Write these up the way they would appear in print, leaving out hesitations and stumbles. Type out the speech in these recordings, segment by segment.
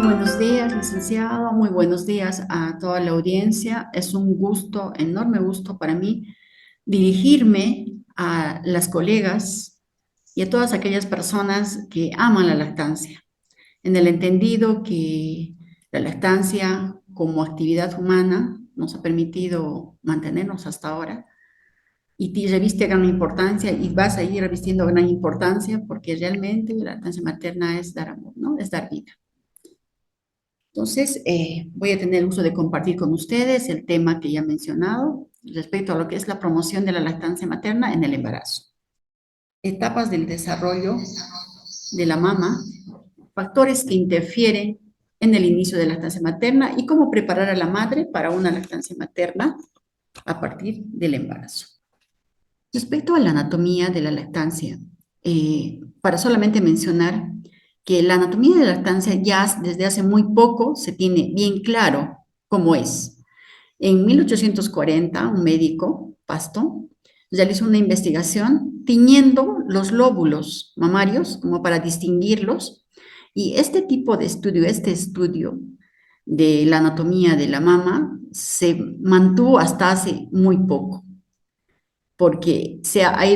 buenos días, licenciado. Muy buenos días a toda la audiencia. Es un gusto, enorme gusto para mí dirigirme a las colegas y a todas aquellas personas que aman la lactancia, en el entendido que la lactancia como actividad humana nos ha permitido mantenernos hasta ahora y reviste gran importancia y va a seguir revistiendo gran importancia porque realmente la lactancia materna es dar amor, ¿no? Es dar vida. Entonces, voy a tener el gusto de compartir con ustedes el tema que ya he mencionado respecto a lo que es la promoción de la lactancia materna en el embarazo. Etapas del desarrollo de la mama, factores que interfieren en el inicio de la lactancia materna y cómo preparar a la madre para una lactancia materna a partir del embarazo. Respecto a la anatomía de la lactancia, para solamente mencionar que la anatomía de la lactancia ya desde hace muy poco se tiene bien claro cómo es. En 1840, un médico, Pasto, realizó una investigación tiñendo los lóbulos mamarios como para distinguirlos, y este tipo de estudio, este estudio de la anatomía de la mama se mantuvo hasta hace muy poco porque ha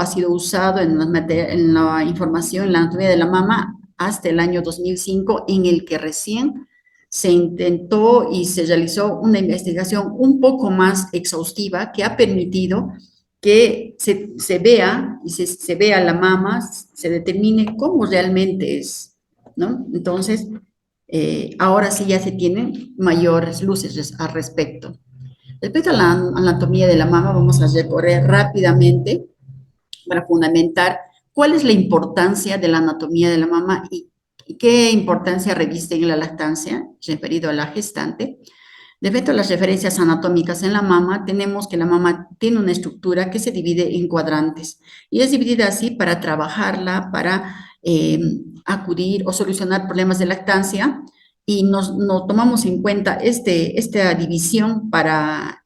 sido usado en la información, en la anatomía de la mama hasta el año 2005, en el que recién se intentó y se realizó una investigación un poco más exhaustiva que ha permitido que se vea y se vea la mama, se determine cómo realmente es, ¿no? Entonces, ahora sí ya se tienen mayores luces al respecto. Respecto a la anatomía de la mama, vamos a recorrer rápidamente para fundamentar cuál es la importancia de la anatomía de la mama y qué importancia reviste en la lactancia, referido a la gestante. Respecto a las referencias anatómicas en la mama, tenemos que la mama tiene una estructura que se divide en cuadrantes y es dividida así para trabajarla, para acudir o solucionar problemas de lactancia, y nos tomamos en cuenta esta división para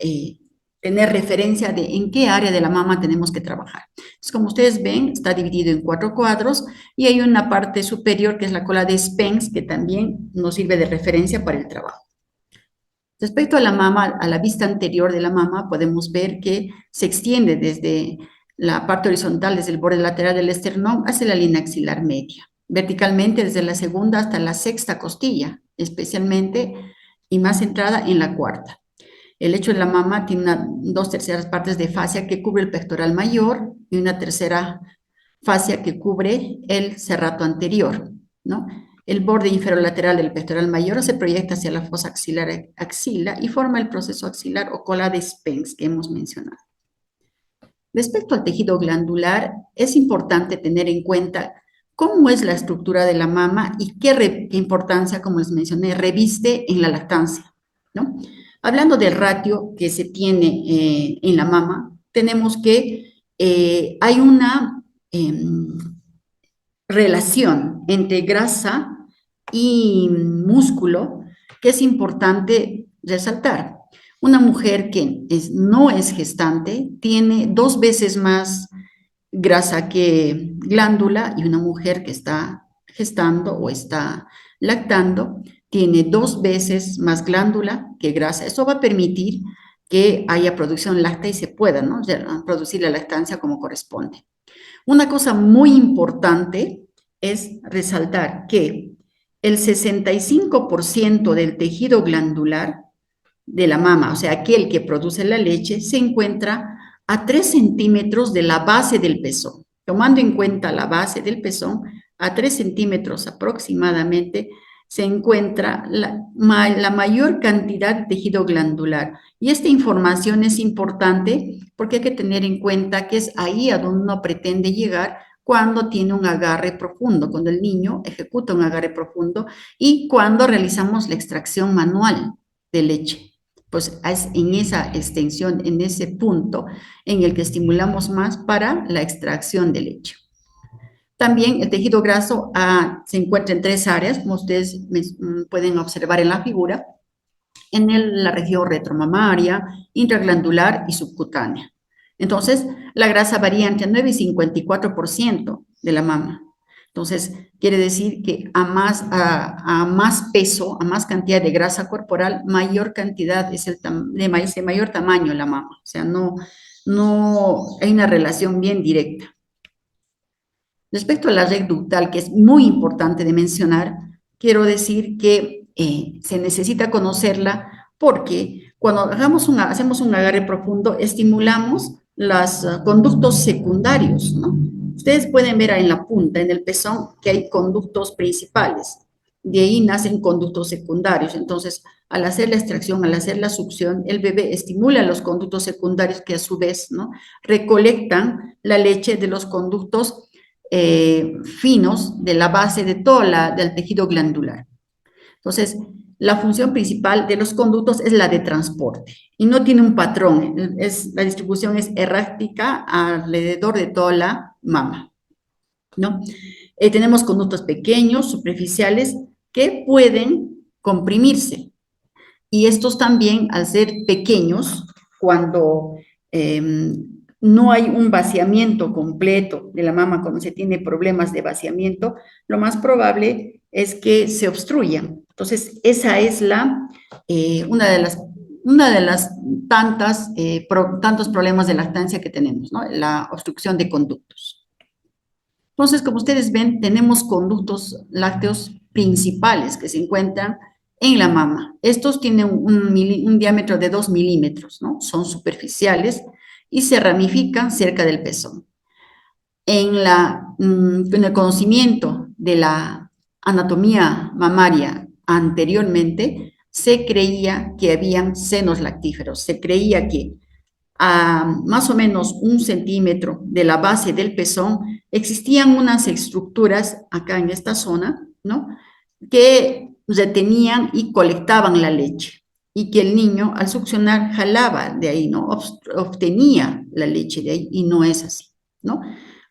tener referencia de en qué área de la mama tenemos que trabajar. Entonces, como ustedes ven, está dividido en 4 cuadros y hay una parte superior que es la cola de Spence, que también nos sirve de referencia para el trabajo. Respecto a la mama, a la vista anterior de la mama, podemos ver que se extiende desde la parte horizontal, desde el borde lateral del esternón, hacia la línea axilar media. Verticalmente, desde la segunda hasta la sexta costilla, especialmente y más centrada en la cuarta. El lecho de la mama tiene 2/3 partes de fascia que cubre el pectoral mayor y una tercera fascia que cubre el serrato anterior, ¿no? El borde inferolateral del pectoral mayor se proyecta hacia la fosa axilar axila y forma el proceso axilar o cola de Spence que hemos mencionado. Respecto al tejido glandular, es importante tener en cuenta cómo es la estructura de la mama y qué importancia, como les mencioné, reviste en la lactancia, ¿no? Hablando del ratio que se tiene en la mama, tenemos que hay una relación entre grasa y músculo que es importante resaltar. Una mujer que no es gestante tiene 2 veces más grasa que glándula, y una mujer que está gestando o está lactando tiene 2 veces más glándula que grasa. Eso va a permitir que haya producción láctea y se pueda, ¿no?, producir la lactancia como corresponde. Una cosa muy importante es resaltar que el 65% del tejido glandular de la mama, o sea, aquel que produce la leche, se encuentra a 3 centímetros de la base del pezón. Tomando en cuenta la base del pezón, a 3 centímetros aproximadamente se encuentra la mayor cantidad de tejido glandular. Y esta información es importante porque hay que tener en cuenta que es ahí a donde uno pretende llegar cuando tiene un agarre profundo, cuando el niño ejecuta un agarre profundo y cuando realizamos la extracción manual de leche. Pues es en esa extensión, en ese punto en el que estimulamos más para la extracción de leche. También el tejido graso se encuentra en 3 áreas, como ustedes pueden observar en la figura, en la región retromamaria, intraglandular y subcutánea. Entonces, la grasa varía entre 9 y 54% de la mama. Entonces, quiere decir que a más peso, a más cantidad de grasa corporal, mayor cantidad es de mayor tamaño la mama. O sea, no hay una relación bien directa. Respecto a la red ductal, que es muy importante de mencionar, quiero decir que se necesita conocerla porque cuando hacemos un agarre profundo, estimulamos los conductos secundarios, ¿no? Ustedes pueden ver ahí en la punta, en el pezón, que hay conductos principales. De ahí nacen conductos secundarios. Entonces, al hacer la extracción, al hacer la succión, el bebé estimula los conductos secundarios que a su vez, ¿no?, recolectan la leche de los conductos finos de la base de todo del tejido glandular. Entonces, la función principal de los conductos es la de transporte y no tiene un patrón, la distribución es errática alrededor de toda la mama, ¿no? Tenemos conductos pequeños, superficiales, que pueden comprimirse y estos también, al ser pequeños, cuando no hay un vaciamiento completo de la mama, cuando se tiene problemas de vaciamiento, lo más probable es que se obstruyan. Entonces, esa es una de las tantos problemas de lactancia que tenemos, ¿no? La obstrucción de conductos. Entonces, como ustedes ven, tenemos conductos lácteos principales que se encuentran en la mama. Estos tienen un diámetro de 2 milímetros, ¿no? Son superficiales y se ramifican cerca del pezón. En el conocimiento de la anatomía mamaria anteriormente, se creía que habían senos lactíferos, se creía que a más o menos 1 centímetro de la base del pezón, existían unas estructuras acá en esta zona, ¿no?, que retenían y colectaban la leche y que el niño al succionar jalaba de ahí, ¿no?, obtenía la leche de ahí y no es así, ¿no?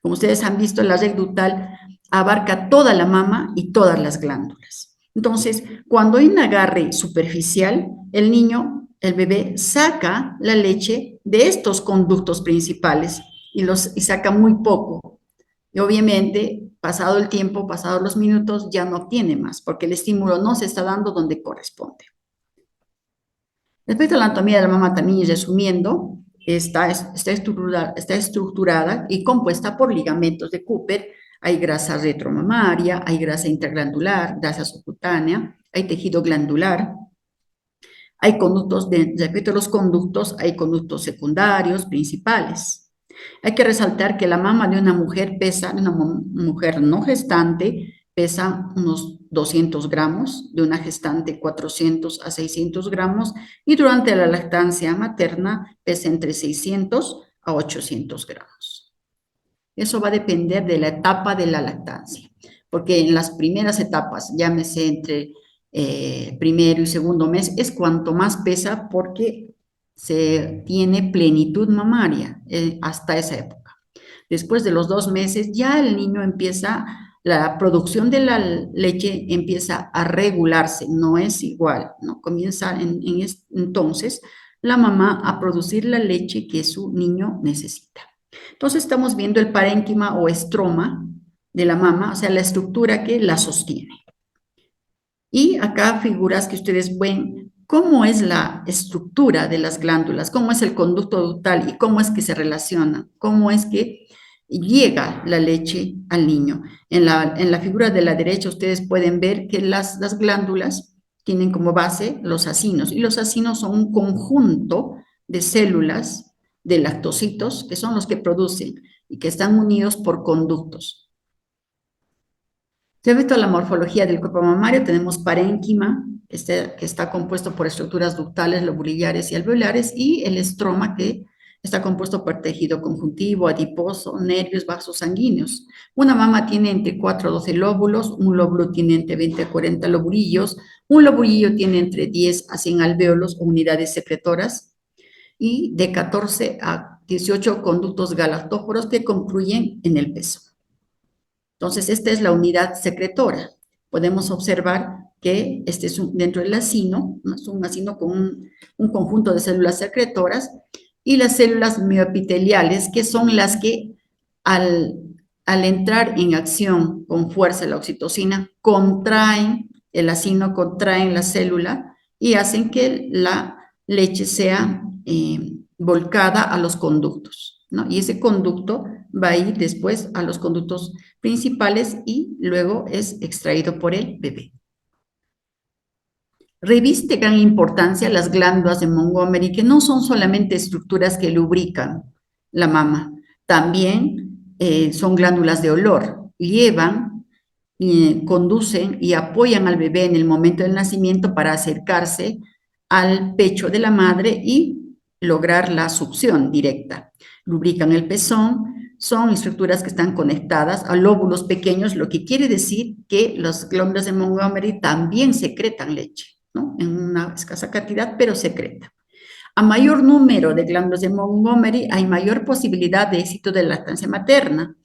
Como ustedes han visto, la red ductal abarca toda la mama y todas las glándulas. Entonces, cuando hay un agarre superficial, el bebé saca la leche de estos conductos principales y saca muy poco. Y obviamente, pasado el tiempo, pasados los minutos, ya no obtiene más, porque el estímulo no se está dando donde corresponde. Respecto a la anatomía de la mama también, y resumiendo, está estructurada y compuesta por ligamentos de Cooper. Hay grasa retromamaria, hay grasa intraglandular, grasa subcutánea, hay tejido glandular, hay conductos, respecto a los conductos, hay conductos secundarios, principales. Hay que resaltar que la mama de una mujer de una mujer no gestante, pesa unos 200 gramos, de una gestante 400 a 600 gramos, y durante la lactancia materna pesa entre 600 a 800 gramos. Eso va a depender de la etapa de la lactancia, porque en las primeras etapas, llámese entre primero y segundo mes, es cuanto más pesa porque se tiene plenitud mamaria hasta esa época. Después de los 2 meses ya el niño empieza, la producción de la leche empieza a regularse, no es igual, ¿no? Comienza entonces la mamá a producir la leche que su niño necesita. Entonces estamos viendo el parénquima o estroma de la mama, o sea, la estructura que la sostiene. Y acá figuras que ustedes ven cómo es la estructura de las glándulas, cómo es el conducto ductal y cómo es que se relaciona, cómo es que llega la leche al niño. En la figura de la derecha ustedes pueden ver que las glándulas tienen como base los acinos, y los acinos son un conjunto de células de lactocitos que son los que producen y que están unidos por conductos. Respecto a la morfología del cuerpo mamario, tenemos parénquima, que está compuesto por estructuras ductales, lobulares y alveolares, y el estroma, que está compuesto por tejido conjuntivo, adiposo, nervios, vasos sanguíneos. Una mama tiene entre 4 a 12 lóbulos, un lóbulo tiene entre 20 a 40 lobulillos, un lobulillo tiene entre 10 a 100 alvéolos o unidades secretoras, y de 14 a 18 conductos galactóforos que concluyen en el pezón. Entonces, esta es la unidad secretora. Podemos observar que este es dentro del acino, ¿no? Es un acino con un conjunto de células secretoras, y las células mioepiteliales, que son las que al al entrar en acción con fuerza la oxitocina, contraen el acino, contraen la célula y hacen que la leche sea volcada a los conductos, ¿no? Y ese conducto va a ir después a los conductos principales y luego es extraído por el bebé. Reviste gran importancia las glándulas de Montgomery, que no son solamente estructuras que lubrican la mama, también son glándulas de olor, llevan, conducen y apoyan al bebé en el momento del nacimiento para acercarse al pecho de la madre y lograr la succión directa. Lubrican el pezón, son estructuras que están conectadas a lóbulos pequeños, lo que quiere decir que las glándulas de Montgomery también secretan leche, ¿no? En una escasa cantidad, pero secreta. A mayor número de glándulas de Montgomery hay mayor posibilidad de éxito de lactancia materna,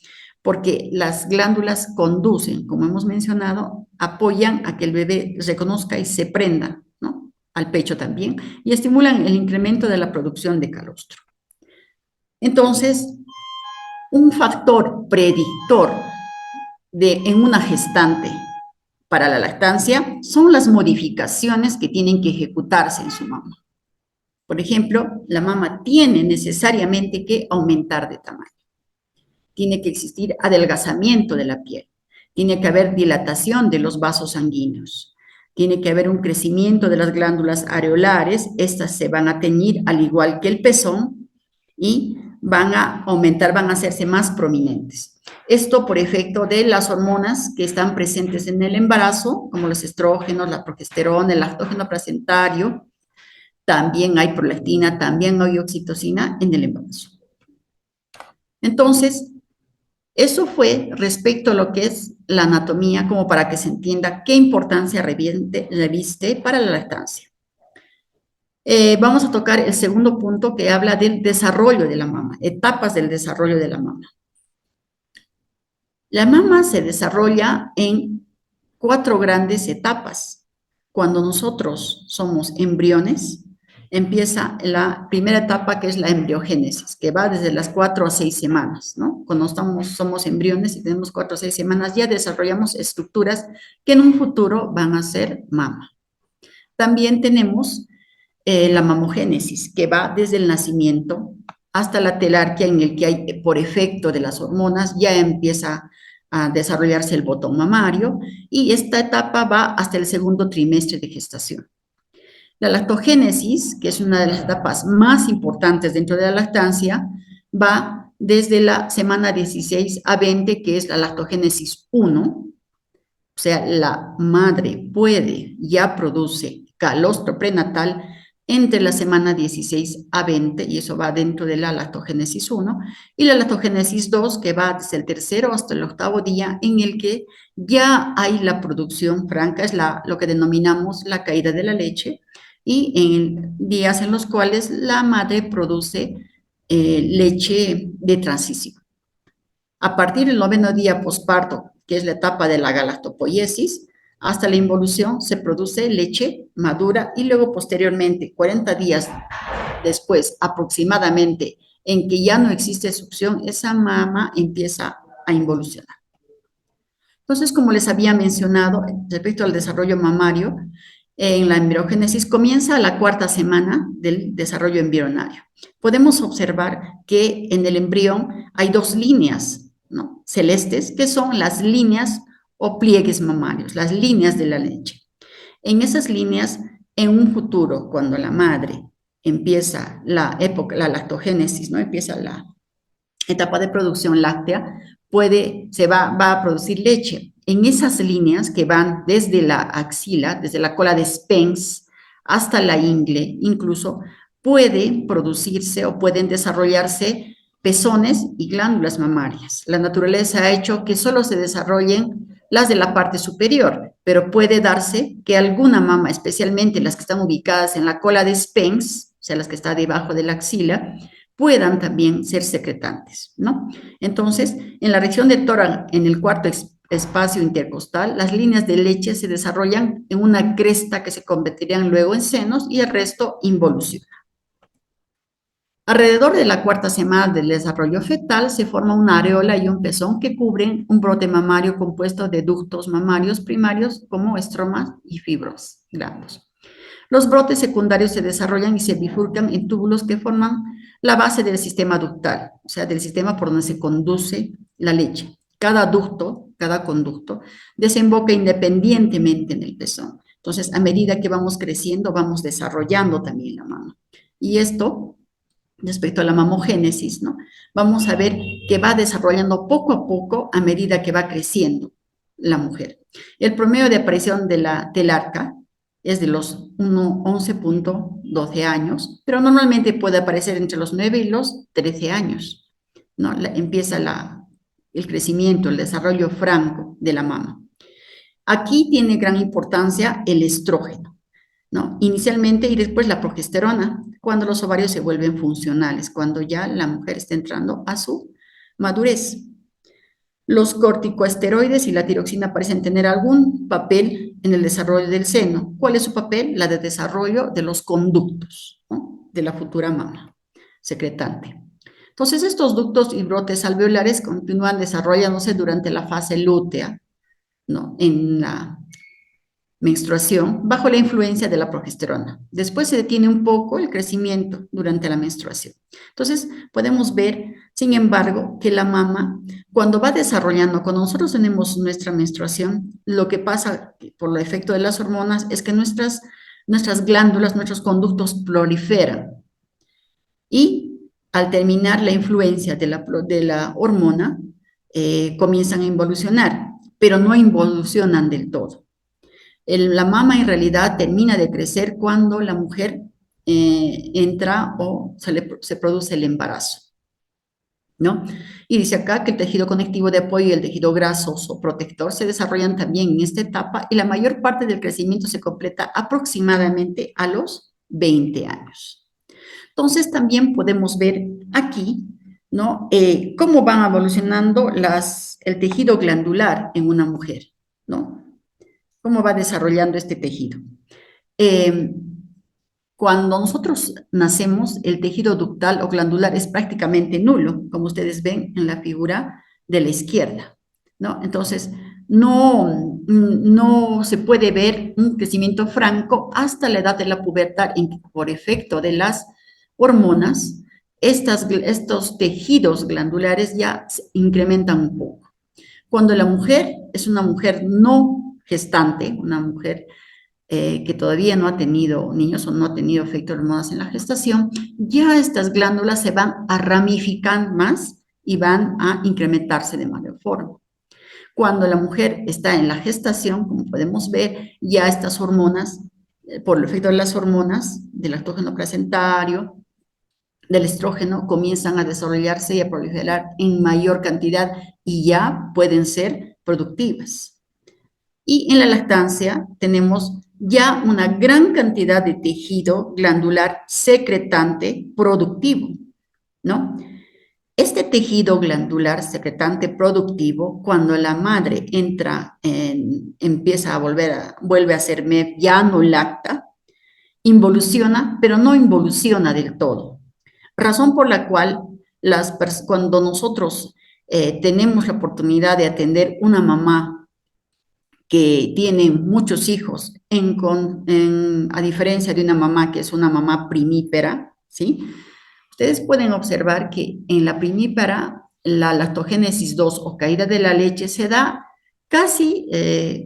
porque las glándulas conducen, como hemos mencionado, apoyan a que el bebé reconozca y se prenda, ¿no? Al pecho también, y estimulan el incremento de la producción de calostro. Entonces, un factor predictor en una gestante para la lactancia son las modificaciones que tienen que ejecutarse en su mama. Por ejemplo, la mama tiene necesariamente que aumentar de tamaño. Tiene que existir adelgazamiento de la piel. Tiene que haber dilatación de los vasos sanguíneos. Tiene que haber un crecimiento de las glándulas areolares. Estas se van a teñir al igual que el pezón y van a aumentar, van a hacerse más prominentes. Esto por efecto de las hormonas que están presentes en el embarazo, como los estrógenos, la progesterona, el lactógeno placentario. También hay prolactina, también hay oxitocina en el embarazo. Entonces, eso fue respecto a lo que es la anatomía, como para que se entienda qué importancia reviste para la lactancia. Vamos a tocar el segundo punto que habla del desarrollo de la mama, etapas del desarrollo de la mama. La mama se desarrolla en 4 grandes etapas. Cuando nosotros somos embriones, empieza la primera etapa, que es la embriogénesis, que va desde las 4 a 6 semanas, ¿no? Cuando somos embriones y tenemos 4 a 6 semanas, ya desarrollamos estructuras que en un futuro van a ser mama. También tenemos la mamogénesis, que va desde el nacimiento hasta la telarquía, en el que hay, por efecto de las hormonas, ya empieza a desarrollarse el botón mamario, y esta etapa va hasta el segundo trimestre de gestación. La lactogénesis, que es una de las etapas más importantes dentro de la lactancia, va desde la semana 16 a 20, que es la lactogénesis 1, o sea, la madre ya produce calostro prenatal entre la semana 16 a 20, y eso va dentro de la lactogénesis 1, y la lactogénesis 2, que va desde el tercero hasta el 8º día, en el que ya hay la producción franca, es lo que denominamos la caída de la leche, y en días en los cuales la madre produce leche de transición. A partir del 9º día posparto, que es la etapa de la galactopoiesis, hasta la involución se produce leche madura, y luego posteriormente, 40 días después aproximadamente, en que ya no existe succión, esa mama empieza a involucionar. Entonces, como les había mencionado, respecto al desarrollo mamario, en la embriogénesis comienza la 4ª semana del desarrollo embrionario. Podemos observar que en el embrión hay 2 líneas, ¿no?, celestes, que son las líneas o pliegues mamarios, las líneas de la leche. En esas líneas, en un futuro, cuando la madre empieza la lactogénesis, ¿no?, empieza la etapa de producción láctea, va a producir leche. En esas líneas que van desde la axila, desde la cola de Spence hasta la ingle, incluso puede producirse o pueden desarrollarse pezones y glándulas mamarias. La naturaleza ha hecho que solo se desarrollen las de la parte superior, pero puede darse que alguna mama, especialmente las que están ubicadas en la cola de Spence, o sea, las que están debajo de la axila, puedan también ser secretantes, ¿no? Entonces, en la región de tórax, en el 4º espacio intercostal, las líneas de leche se desarrollan en una cresta que se convertirían luego en senos, y el resto involuciona. Alrededor de la cuarta semana del desarrollo fetal se forma una areola y un pezón que cubren un brote mamario compuesto de ductos mamarios primarios como estromas y fibros grandes. Los brotes secundarios se desarrollan y se bifurcan en túbulos que forman la base del sistema ductal, o sea, del sistema por donde se conduce la leche. Cada ducto, cada conducto, desemboca independientemente en el pezón. Entonces, a medida que vamos creciendo, vamos desarrollando también la mama. Y esto, respecto a la mamogénesis, ¿no? Vamos a ver que va desarrollando poco a poco a medida que va creciendo la mujer. El promedio de aparición del arca es de los 11.12 años, pero normalmente puede aparecer entre los 9 y los 13 años, ¿no? Empieza el crecimiento, el desarrollo franco de la mama. Aquí tiene gran importancia el estrógeno, ¿no? Inicialmente y después la progesterona, cuando los ovarios se vuelven funcionales, cuando ya la mujer está entrando a su madurez. Los corticosteroides y la tiroxina parecen tener algún papel en el desarrollo del seno. ¿Cuál es su papel? La de desarrollo de los conductos, ¿no? De la futura mama secretante. Entonces, estos ductos y brotes alveolares continúan desarrollándose durante la fase lútea, ¿no? En la menstruación bajo la influencia de la progesterona. Después se detiene un poco el crecimiento durante la menstruación. Entonces, podemos ver, sin embargo, que la mama, cuando va desarrollando, cuando nosotros tenemos nuestra menstruación, lo que pasa por el efecto de las hormonas es que nuestras glándulas, nuestros conductos proliferan. Y al terminar la influencia de la hormona, comienzan a involucionar, pero no involucionan del todo. La mama en realidad termina de crecer cuando la mujer entra o se produce el embarazo, ¿no? Y dice acá que el tejido conectivo de apoyo y el tejido grasoso protector se desarrollan también en esta etapa y la mayor parte del crecimiento se completa aproximadamente a los 20 años. Entonces también podemos ver aquí, ¿no? Cómo van evolucionando el tejido glandular en una mujer, ¿no? Cómo va desarrollando este tejido. Eh, Cuando nosotros nacemos, el tejido ductal o glandular es prácticamente nulo, como ustedes ven en la figura de la izquierda, ¿no? Entonces, no se puede ver un crecimiento franco hasta la edad de la pubertad, en que por efecto de las hormonas, estos tejidos glandulares ya se incrementan un poco. Cuando la mujer es una mujer no gestante, una mujer que todavía no ha tenido niños o no ha tenido efectos de hormonas en la gestación, ya estas glándulas se van a ramificar más y van a incrementarse de mayor forma. Cuando la mujer está en la gestación, como podemos ver, ya estas hormonas, por el efecto de las hormonas, del lactógeno placentario, del estrógeno, comienzan a desarrollarse y a proliferar en mayor cantidad y ya pueden ser productivas. Y en la lactancia tenemos ya una gran cantidad de tejido glandular secretante productivo, ¿no? Este tejido glandular secretante productivo, cuando la madre empieza a vuelve a ser MEP, ya no lacta, involuciona, pero no involuciona del todo. Razón por la cual cuando nosotros tenemos la oportunidad de atender una mamá que tiene muchos hijos, a diferencia de una mamá que es una mamá primípara, ¿sí? Ustedes pueden observar que en la primípara la lactogénesis 2 o caída de la leche se da casi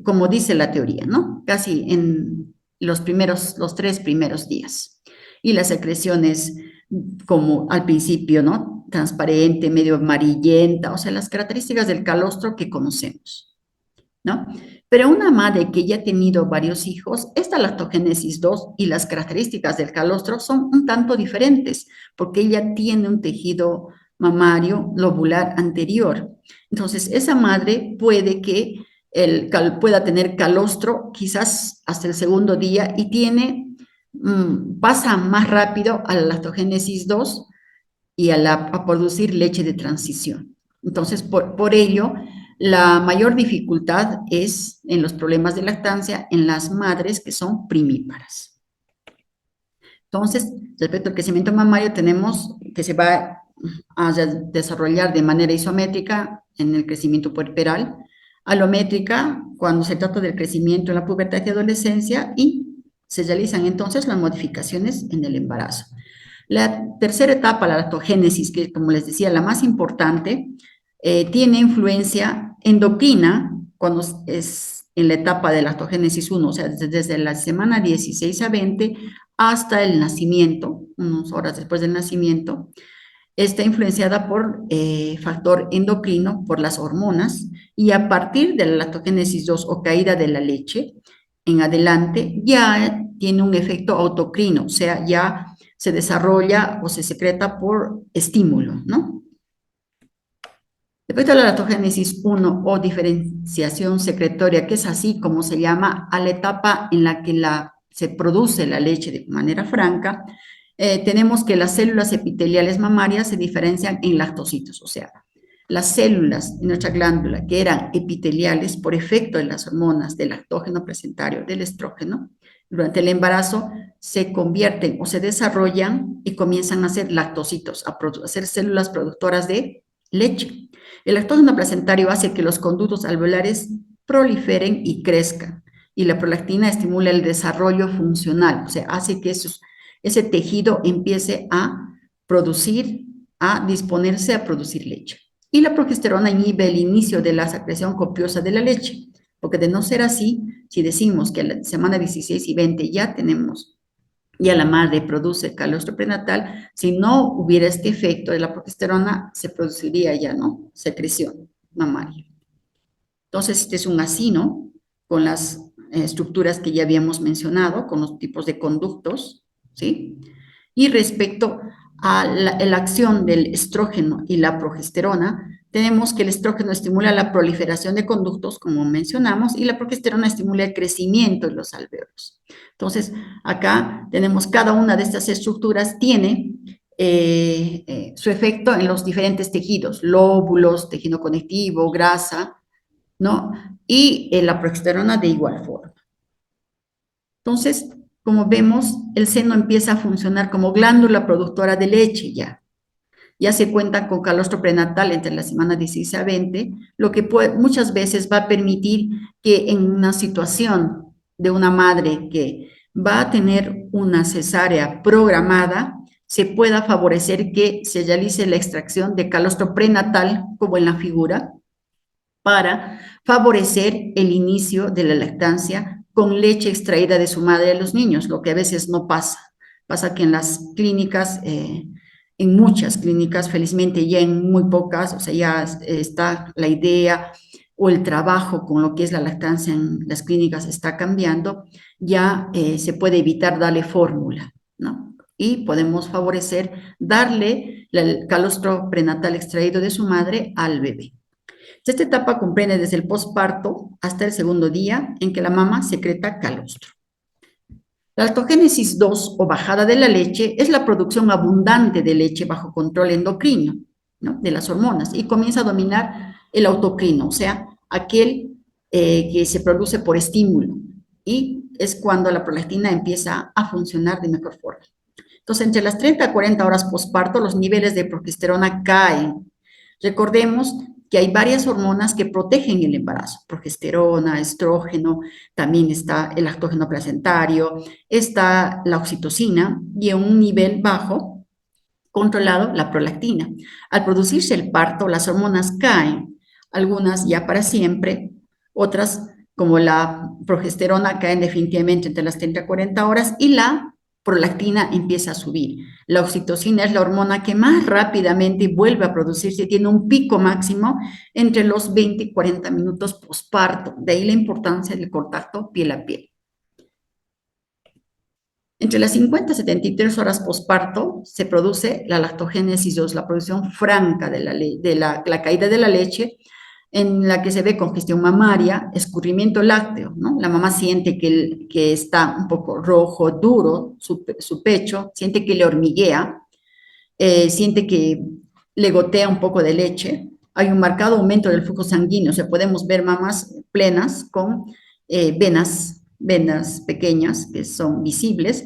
como dice la teoría, ¿no? Casi en los 3 primeros días. Y las secreciones como al principio, ¿no? Transparente, medio amarillenta, o sea, las características del calostro que conocemos, ¿no? Pero una madre que ya ha tenido varios hijos, esta lactogénesis 2 y las características del calostro son un tanto diferentes, porque ella tiene un tejido mamario lobular anterior. Entonces, esa madre puede que pueda tener calostro quizás hasta el segundo día y pasa más rápido a la lactogénesis 2 y a producir leche de transición. Entonces, por ello, la mayor dificultad es en los problemas de lactancia en las madres que son primíparas. Entonces, respecto al crecimiento mamario, tenemos que se va a desarrollar de manera isométrica en el crecimiento puerperal, alométrica cuando se trata del crecimiento en la pubertad y adolescencia, y se realizan entonces las modificaciones en el embarazo. La tercera etapa, la lactogénesis, que como les decía, la más importante, tiene influencia endocrina cuando es en la etapa de lactogénesis 1, o sea, desde la semana 16 a 20 hasta el nacimiento, unas horas después del nacimiento. Está influenciada por factor endocrino, por las hormonas, y a partir de la lactogénesis 2 o caída de la leche en adelante, ya tiene un efecto autocrino, o sea, ya se desarrolla o se secreta por estímulo, ¿no? Respecto a la lactogénesis 1 o diferenciación secretoria, que es así como se llama a la etapa en la que se produce la leche de manera franca, tenemos que las células epiteliales mamarias se diferencian en lactocitos, o sea, las células en nuestra glándula que eran epiteliales por efecto de las hormonas del lactógeno presentario, del estrógeno, durante el embarazo se convierten o se desarrollan y comienzan a ser lactocitos, a ser células productoras de leche. El lactógeno placentario hace que los conductos alveolares proliferen y crezcan, y la prolactina estimula el desarrollo funcional, o sea, hace que ese tejido empiece a producir, a disponerse a producir leche. Y la progesterona inhibe el inicio de la secreción copiosa de la leche, porque de no ser así, si decimos que a la semana 16 y 20 ya la madre produce calostro prenatal, si no hubiera este efecto de la progesterona, se produciría ya, ¿no? Secreción mamaria. Entonces, este es un así, ¿no? Con las estructuras que ya habíamos mencionado, con los tipos de conductos, ¿sí? Y respecto a la acción del estrógeno y la progesterona, tenemos que el estrógeno estimula la proliferación de conductos, como mencionamos, y la progesterona estimula el crecimiento de los alvéolos. Entonces, acá tenemos cada una de estas estructuras tiene su efecto en los diferentes tejidos, lóbulos, tejido conectivo, grasa, ¿no? Y la progesterona de igual forma. Entonces, como vemos, el seno empieza a funcionar como glándula productora de leche ya. Ya se cuenta con calostro prenatal entre la semana 16 a 20, lo que muchas veces va a permitir que en una situación de una madre que va a tener una cesárea programada, se pueda favorecer que se realice la extracción de calostro prenatal, como en la figura, para favorecer el inicio de la lactancia con leche extraída de su madre a los niños, lo que a veces no pasa. Pasa que en las clínicas, en muchas clínicas, felizmente ya en muy pocas, o sea, ya está la idea o el trabajo con lo que es la lactancia en las clínicas está cambiando, ya se puede evitar darle fórmula, ¿no? Y podemos favorecer darle el calostro prenatal extraído de su madre al bebé. Esta etapa comprende desde el posparto hasta el segundo día en que la mama secreta calostro. La lactogénesis 2 o bajada de la leche es la producción abundante de leche bajo control endocrino, ¿no? De las hormonas, y comienza a dominar el autocrino, o sea, aquel que se produce por estímulo, y es cuando la prolactina empieza a funcionar de mejor forma. Entonces, entre las 30 a 40 horas posparto, los niveles de progesterona caen. Recordemos que hay varias hormonas que protegen el embarazo, progesterona, estrógeno, también está el lactógeno placentario, está la oxitocina y en un nivel bajo, controlado, la prolactina. Al producirse el parto, las hormonas caen, algunas ya para siempre, otras como la progesterona caen definitivamente entre las 30 a 40 horas y la prolactina empieza a subir. La oxitocina es la hormona que más rápidamente vuelve a producirse, tiene un pico máximo entre los 20 y 40 minutos posparto. De ahí la importancia del contacto piel a piel. Entre las 50 y 73 horas posparto se produce la lactogénesis 2, la producción franca de la caída de la leche, en la que se ve congestión mamaria, escurrimiento lácteo, ¿no? La mamá siente que está un poco rojo, duro, su pecho, siente que le hormiguea, siente que le gotea un poco de leche, hay un marcado aumento del flujo sanguíneo, o sea, podemos ver mamás plenas con venas pequeñas que son visibles,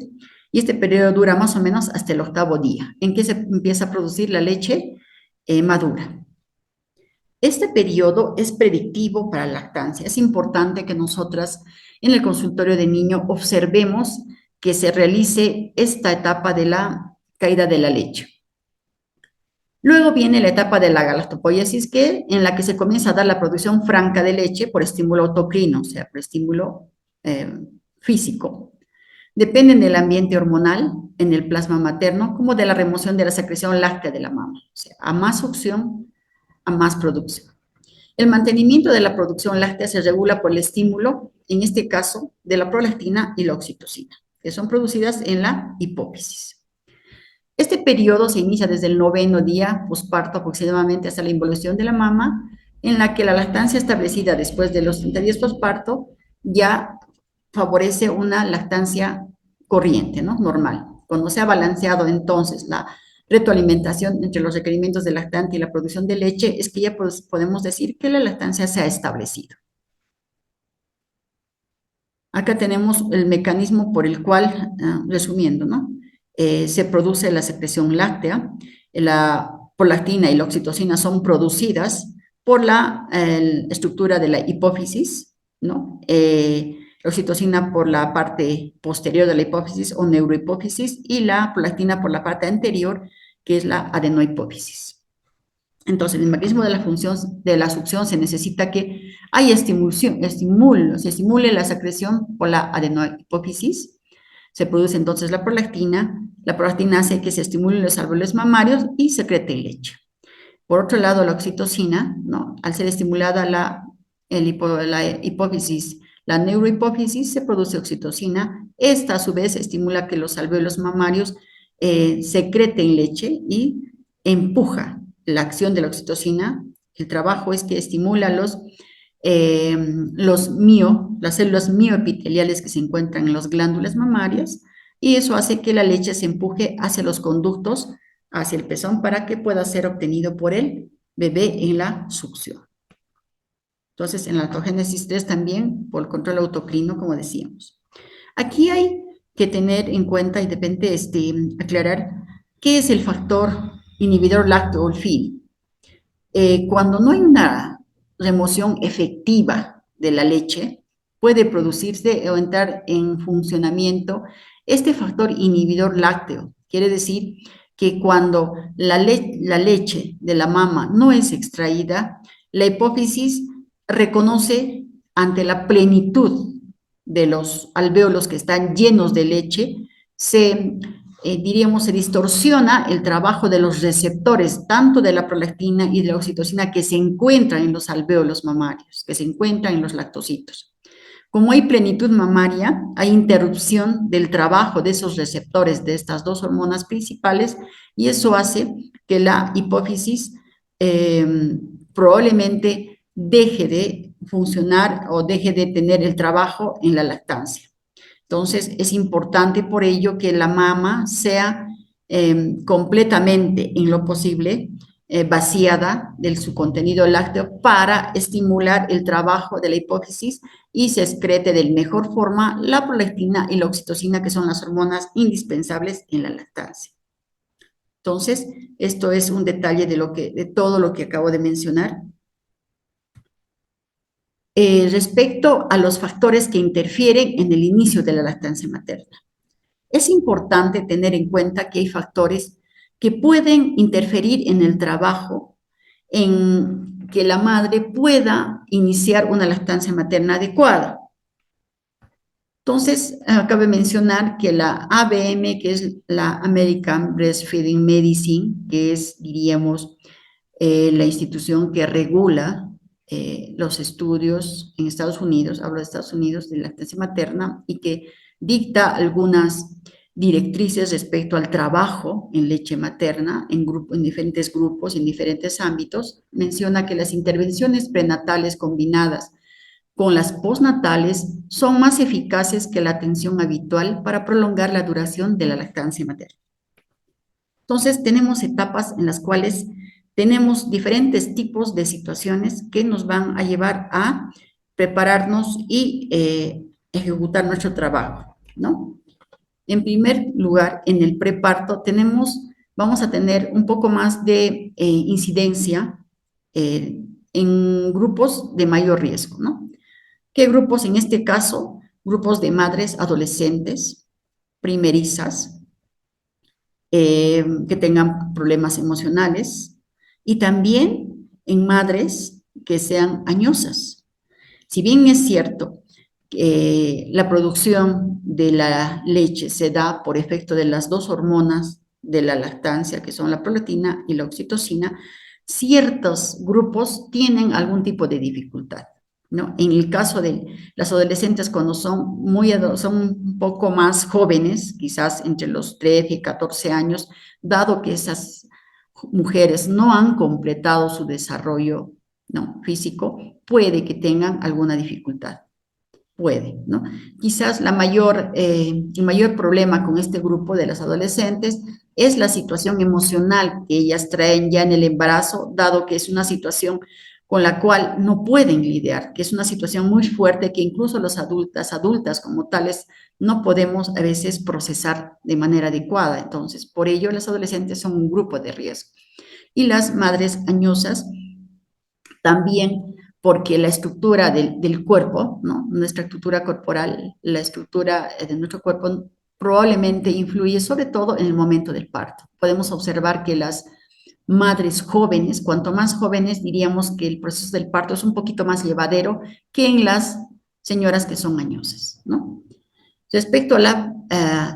y este periodo dura más o menos hasta el 8º día, en que se empieza a producir la leche madura. Este periodo es predictivo para la lactancia. Es importante que nosotras en el consultorio de niño observemos que se realice esta etapa de la caída de la leche. Luego viene la etapa de la galactopoiesis, en la que se comienza a dar la producción franca de leche por estímulo autocrino, o sea, por estímulo físico. Dependen del ambiente hormonal en el plasma materno, como de la remoción de la secreción láctea de la mama. O sea, a más succión, a más producción. El mantenimiento de la producción láctea se regula por el estímulo, en este caso, de la prolactina y la oxitocina, que son producidas en la hipófisis. Este periodo se inicia desde el 9º día posparto aproximadamente hasta la involución de la mama, en la que la lactancia establecida después de los 30 días posparto ya favorece una lactancia corriente, ¿no? Normal. Cuando se ha balanceado entonces la retroalimentación entre los requerimientos del lactante y la producción de leche, es que ya podemos decir que la lactancia se ha establecido. Acá tenemos el mecanismo por el cual, resumiendo, ¿no? Se produce la secreción láctea, la prolactina y la oxitocina son producidas por la estructura de la hipófisis, ¿no? La oxitocina por la parte posterior de la hipófisis o neurohipófisis y la prolactina por la parte anterior, que es la adenohipófisis. Entonces, en el mecanismo de la función de la succión se necesita que haya se estimule la secreción por la adenohipófisis, se produce entonces la prolactina hace que se estimulen los alvéolos mamarios y secrete leche. Por otro lado, la oxitocina, ¿no? Al ser estimulada la hipófisis, la neurohipófisis, se produce oxitocina. Esta, a su vez, estimula que los alvéolos mamarios secreten leche y empuja la acción de la oxitocina. El trabajo es que estimula las células mioepiteliales que se encuentran en las glándulas mamarias, y eso hace que la leche se empuje hacia los conductos, hacia el pezón, para que pueda ser obtenido por el bebé en la succión. Entonces, en la lactogénesis 3 también, por el control autocrino, como decíamos. Aquí hay que tener en cuenta y de repente aclarar qué es el factor inhibidor lacto-olfil. Cuando no hay una remoción efectiva de la leche, puede producirse o entrar en funcionamiento este factor inhibidor lácteo. Quiere decir que cuando la leche de la mama no es extraída, la hipófisis reconoce ante la plenitud de los alvéolos que están llenos de leche, se distorsiona el trabajo de los receptores, tanto de la prolactina y de la oxitocina que se encuentran en los alvéolos mamarios, que se encuentran en los lactocitos. Como hay plenitud mamaria, hay interrupción del trabajo de esos receptores de estas dos hormonas principales, y eso hace que la hipófisis probablemente deje de funcionar o deje de tener el trabajo en la lactancia. Entonces, es importante por ello que la mama sea completamente, en lo posible, vaciada de su contenido lácteo para estimular el trabajo de la hipófisis y se excrete de mejor forma la prolactina y la oxitocina, que son las hormonas indispensables en la lactancia. Entonces, esto es un detalle de todo lo que acabo de mencionar. Respecto a los factores que interfieren en el inicio de la lactancia materna. Es importante tener en cuenta que hay factores que pueden interferir en el trabajo, en que la madre pueda iniciar una lactancia materna adecuada. Entonces, cabe mencionar que la ABM, que es la American Breastfeeding Medicine, que es, diríamos, la institución que regula los estudios en Estados Unidos, hablo de Estados Unidos, de lactancia materna, y que dicta algunas directrices respecto al trabajo en leche materna en diferentes grupos, en diferentes ámbitos. Menciona que las intervenciones prenatales combinadas con las postnatales son más eficaces que la atención habitual para prolongar la duración de la lactancia materna. Entonces, tenemos etapas en las cuales tenemos diferentes tipos de situaciones que nos van a llevar a prepararnos y ejecutar nuestro trabajo, ¿no? En primer lugar, en el preparto vamos a tener un poco más de incidencia en grupos de mayor riesgo, ¿no? ¿Qué grupos? En este caso, grupos de madres adolescentes, primerizas, que tengan problemas emocionales y también en madres que sean añosas. Si bien es cierto que la producción de la leche se da por efecto de las dos hormonas de la lactancia, que son la prolactina y la oxitocina, ciertos grupos tienen algún tipo de dificultad, ¿no? En el caso de las adolescentes, cuando son un poco más jóvenes, quizás entre los 13 y 14 años, dado que esas mujeres no han completado su desarrollo, ¿no?, físico, puede que tengan alguna dificultad. Puede, ¿no? Quizás el mayor problema con este grupo de las adolescentes es la situación emocional que ellas traen ya en el embarazo, dado que es una situación con la cual no pueden lidiar, que es una situación muy fuerte que incluso las adultas como tales, no podemos a veces procesar de manera adecuada. Entonces, por ello, las adolescentes son un grupo de riesgo. Y las madres añosas también, porque la estructura del cuerpo, ¿no?, nuestra estructura corporal, la estructura de nuestro cuerpo probablemente influye sobre todo en el momento del parto. Podemos observar que las madres jóvenes, cuanto más jóvenes, diríamos que el proceso del parto es un poquito más llevadero que en las señoras que son añosas, ¿no? Respecto a la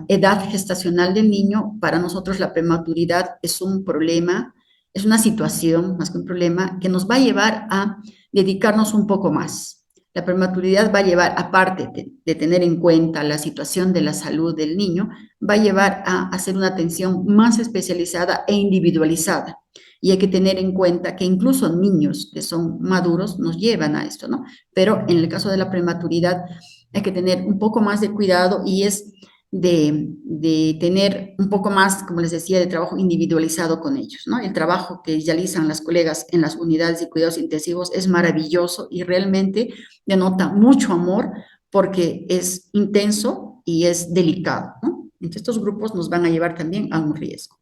edad gestacional del niño, para nosotros la prematuridad es un problema, es una situación, más que un problema, que nos va a llevar a dedicarnos un poco más. La prematuridad va a llevar, aparte de tener en cuenta la situación de la salud del niño, va a llevar a hacer una atención más especializada e individualizada. Y hay que tener en cuenta que incluso niños que son maduros nos llevan a esto, ¿no? Pero en el caso de la prematuridad, hay que tener un poco más de cuidado y es de tener un poco más, como les decía, de trabajo individualizado con ellos, ¿no? El trabajo que realizan las colegas en las unidades de cuidados intensivos es maravilloso y realmente denota mucho amor porque es intenso y es delicado, ¿no? Entonces, estos grupos nos van a llevar también a un riesgo.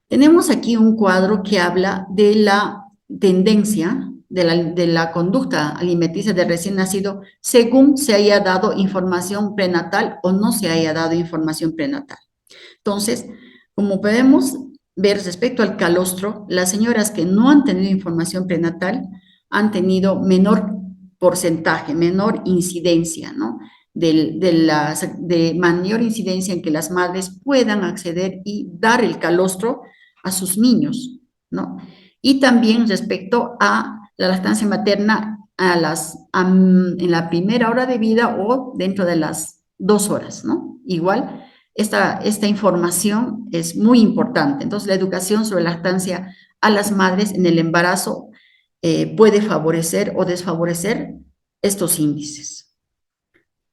Tenemos aquí un cuadro que habla de la tendencia de la conducta alimenticia del recién nacido según se haya dado información prenatal o no se haya dado información prenatal. Entonces, como podemos ver respecto al calostro, las señoras que no han tenido información prenatal han tenido menor porcentaje, menor incidencia, ¿no? De mayor incidencia en que las madres puedan acceder y dar el calostro a sus niños, ¿no? Y también respecto a la lactancia materna en la primera hora de vida o dentro de las 2 horas, ¿no? Igual, esta información es muy importante. Entonces, la educación sobre lactancia a las madres en el embarazo puede favorecer o desfavorecer estos índices.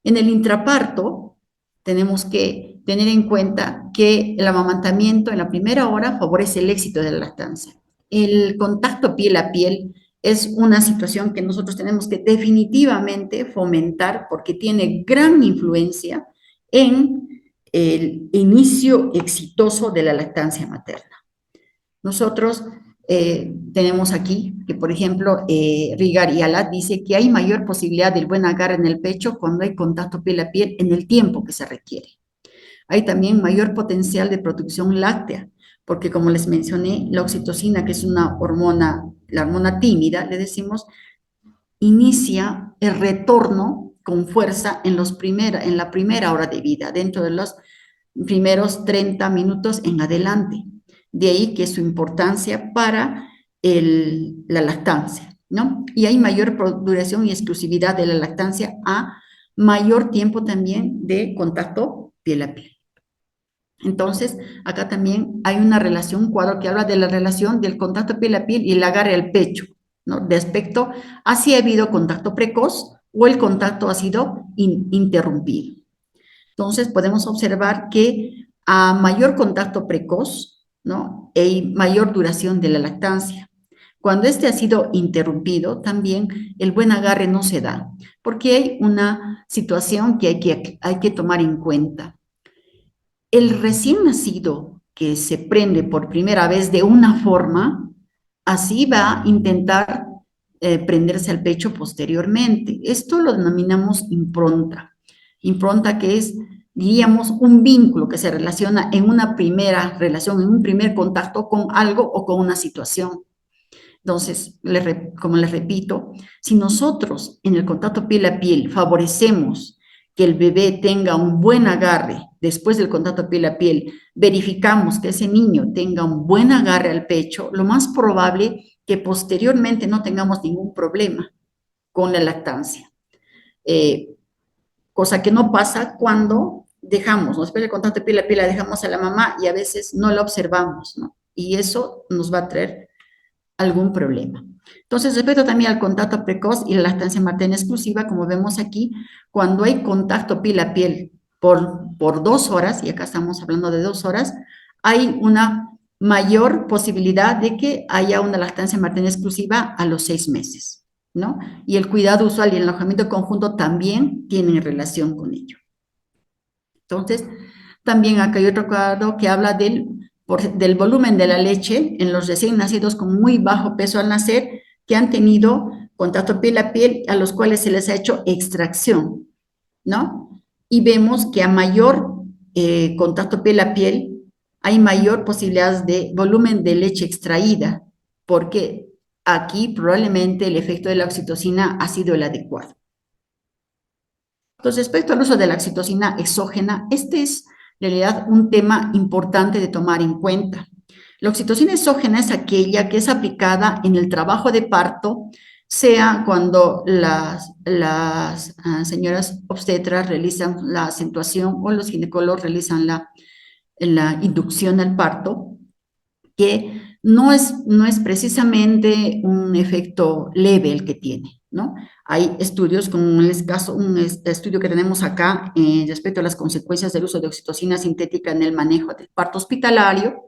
En el intraparto, tenemos que tener en cuenta que el amamantamiento en la primera hora favorece el éxito de la lactancia. El contacto piel a piel es una situación que nosotros tenemos que definitivamente fomentar porque tiene gran influencia en el inicio exitoso de la lactancia materna. Nosotros tenemos aquí que, por ejemplo, Rigar y Alat dice que hay mayor posibilidad del buen agarre en el pecho cuando hay contacto piel a piel en el tiempo que se requiere. Hay también mayor potencial de producción láctea, porque como les mencioné, la oxitocina, que es una hormona, la hormona tímida, le decimos, inicia el retorno con fuerza en la primera hora de vida, dentro de los primeros 30 minutos en adelante. De ahí que su importancia para la lactancia, ¿no? Y hay mayor duración y exclusividad de la lactancia a mayor tiempo también de contacto piel a piel. Entonces, acá también hay una relación, un cuadro que habla de la relación del contacto piel a piel y el agarre al pecho, ¿no? De aspecto a si ha habido contacto precoz o el contacto ha sido interrumpido. Entonces, podemos observar que a mayor contacto precoz, ¿no?, hay mayor duración de la lactancia. Cuando este ha sido interrumpido, también el buen agarre no se da, porque hay una situación que hay que tomar en cuenta. El recién nacido que se prende por primera vez de una forma, así va a intentar prenderse al pecho posteriormente. Esto lo denominamos impronta. Impronta que es, diríamos, un vínculo que se relaciona en una primera relación, en un primer contacto con algo o con una situación. Entonces, como les repito, si nosotros en el contacto piel a piel favorecemos que el bebé tenga un buen agarre después del contacto piel a piel, verificamos que ese niño tenga un buen agarre al pecho, lo más probable que posteriormente no tengamos ningún problema con la lactancia. Eh, Cosa que no pasa cuando dejamos, ¿no? Después del contacto piel a piel la dejamos a la mamá y a veces no la observamos, ¿no? Y eso nos va a traer algún problema. Entonces, respecto también al contacto precoz y la lactancia materna exclusiva, como vemos aquí, cuando hay contacto piel a piel por 2 horas, y acá estamos hablando de 2 horas, hay una mayor posibilidad de que haya una lactancia materna exclusiva a los 6 meses, ¿no? Y el cuidado usual y el alojamiento conjunto también tienen relación con ello. Entonces, también acá hay otro cuadro que habla del volumen de la leche en los recién nacidos con muy bajo peso al nacer, que han tenido contacto piel a piel, a los cuales se les ha hecho extracción, ¿no? Y vemos que a mayor contacto piel a piel, hay mayor posibilidad de volumen de leche extraída, porque aquí probablemente el efecto de la oxitocina ha sido el adecuado. Entonces, respecto al uso de la oxitocina exógena, este es en realidad un tema importante de tomar en cuenta. La oxitocina exógena es aquella que es aplicada en el trabajo de parto, sea cuando las señoras obstetras realizan la acentuación o los ginecólogos realizan la inducción al parto, que no es precisamente un efecto leve el que tiene, ¿no? Hay estudios, como en el caso, estudio que tenemos acá respecto a las consecuencias del uso de oxitocina sintética en el manejo del parto hospitalario,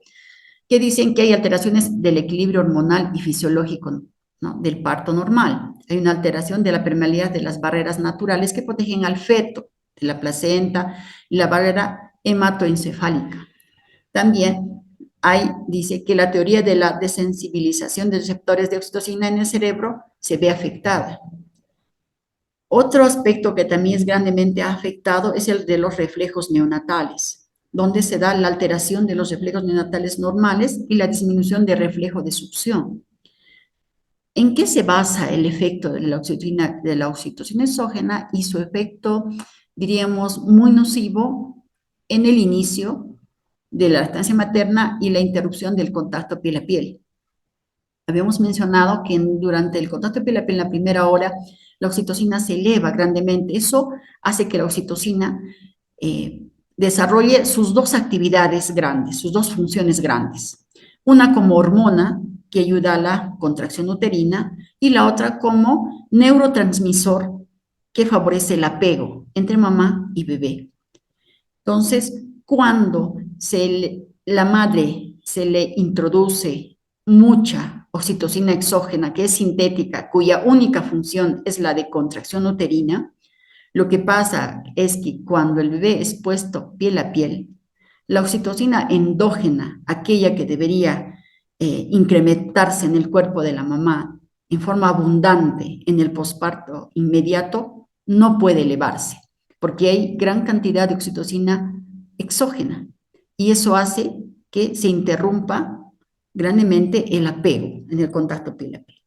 que dicen que hay alteraciones del equilibrio hormonal y fisiológico, ¿no? Del parto normal. Hay una alteración de la permeabilidad de las barreras naturales que protegen al feto, de la placenta y la barrera hematoencefálica. También dice que la teoría de la desensibilización de receptores de oxitocina en el cerebro se ve afectada. Otro aspecto que también es grandemente afectado es el de los reflejos neonatales, donde se da la alteración de los reflejos neonatales normales y la disminución de reflejo de succión. ¿En qué se basa el efecto de la oxitocina exógena y su efecto, diríamos, muy nocivo en el inicio de la lactancia materna y la interrupción del contacto piel a piel? Habíamos mencionado que durante el contacto piel a piel en la primera hora, la oxitocina se eleva grandemente. Eso hace que la oxitocina desarrolle sus dos actividades grandes, sus dos funciones grandes. Una como hormona, que ayuda a la contracción uterina, y la otra como neurotransmisor, que favorece el apego entre mamá y bebé. Entonces, cuando la madre se le introduce mucha oxitocina exógena, que es sintética, cuya única función es la de contracción uterina, lo que pasa es que cuando el bebé es puesto piel a piel, la oxitocina endógena, aquella que debería incrementarse en el cuerpo de la mamá en forma abundante en el posparto inmediato, no puede elevarse, porque hay gran cantidad de oxitocina exógena y eso hace que se interrumpa grandemente el apego en el contacto piel a piel.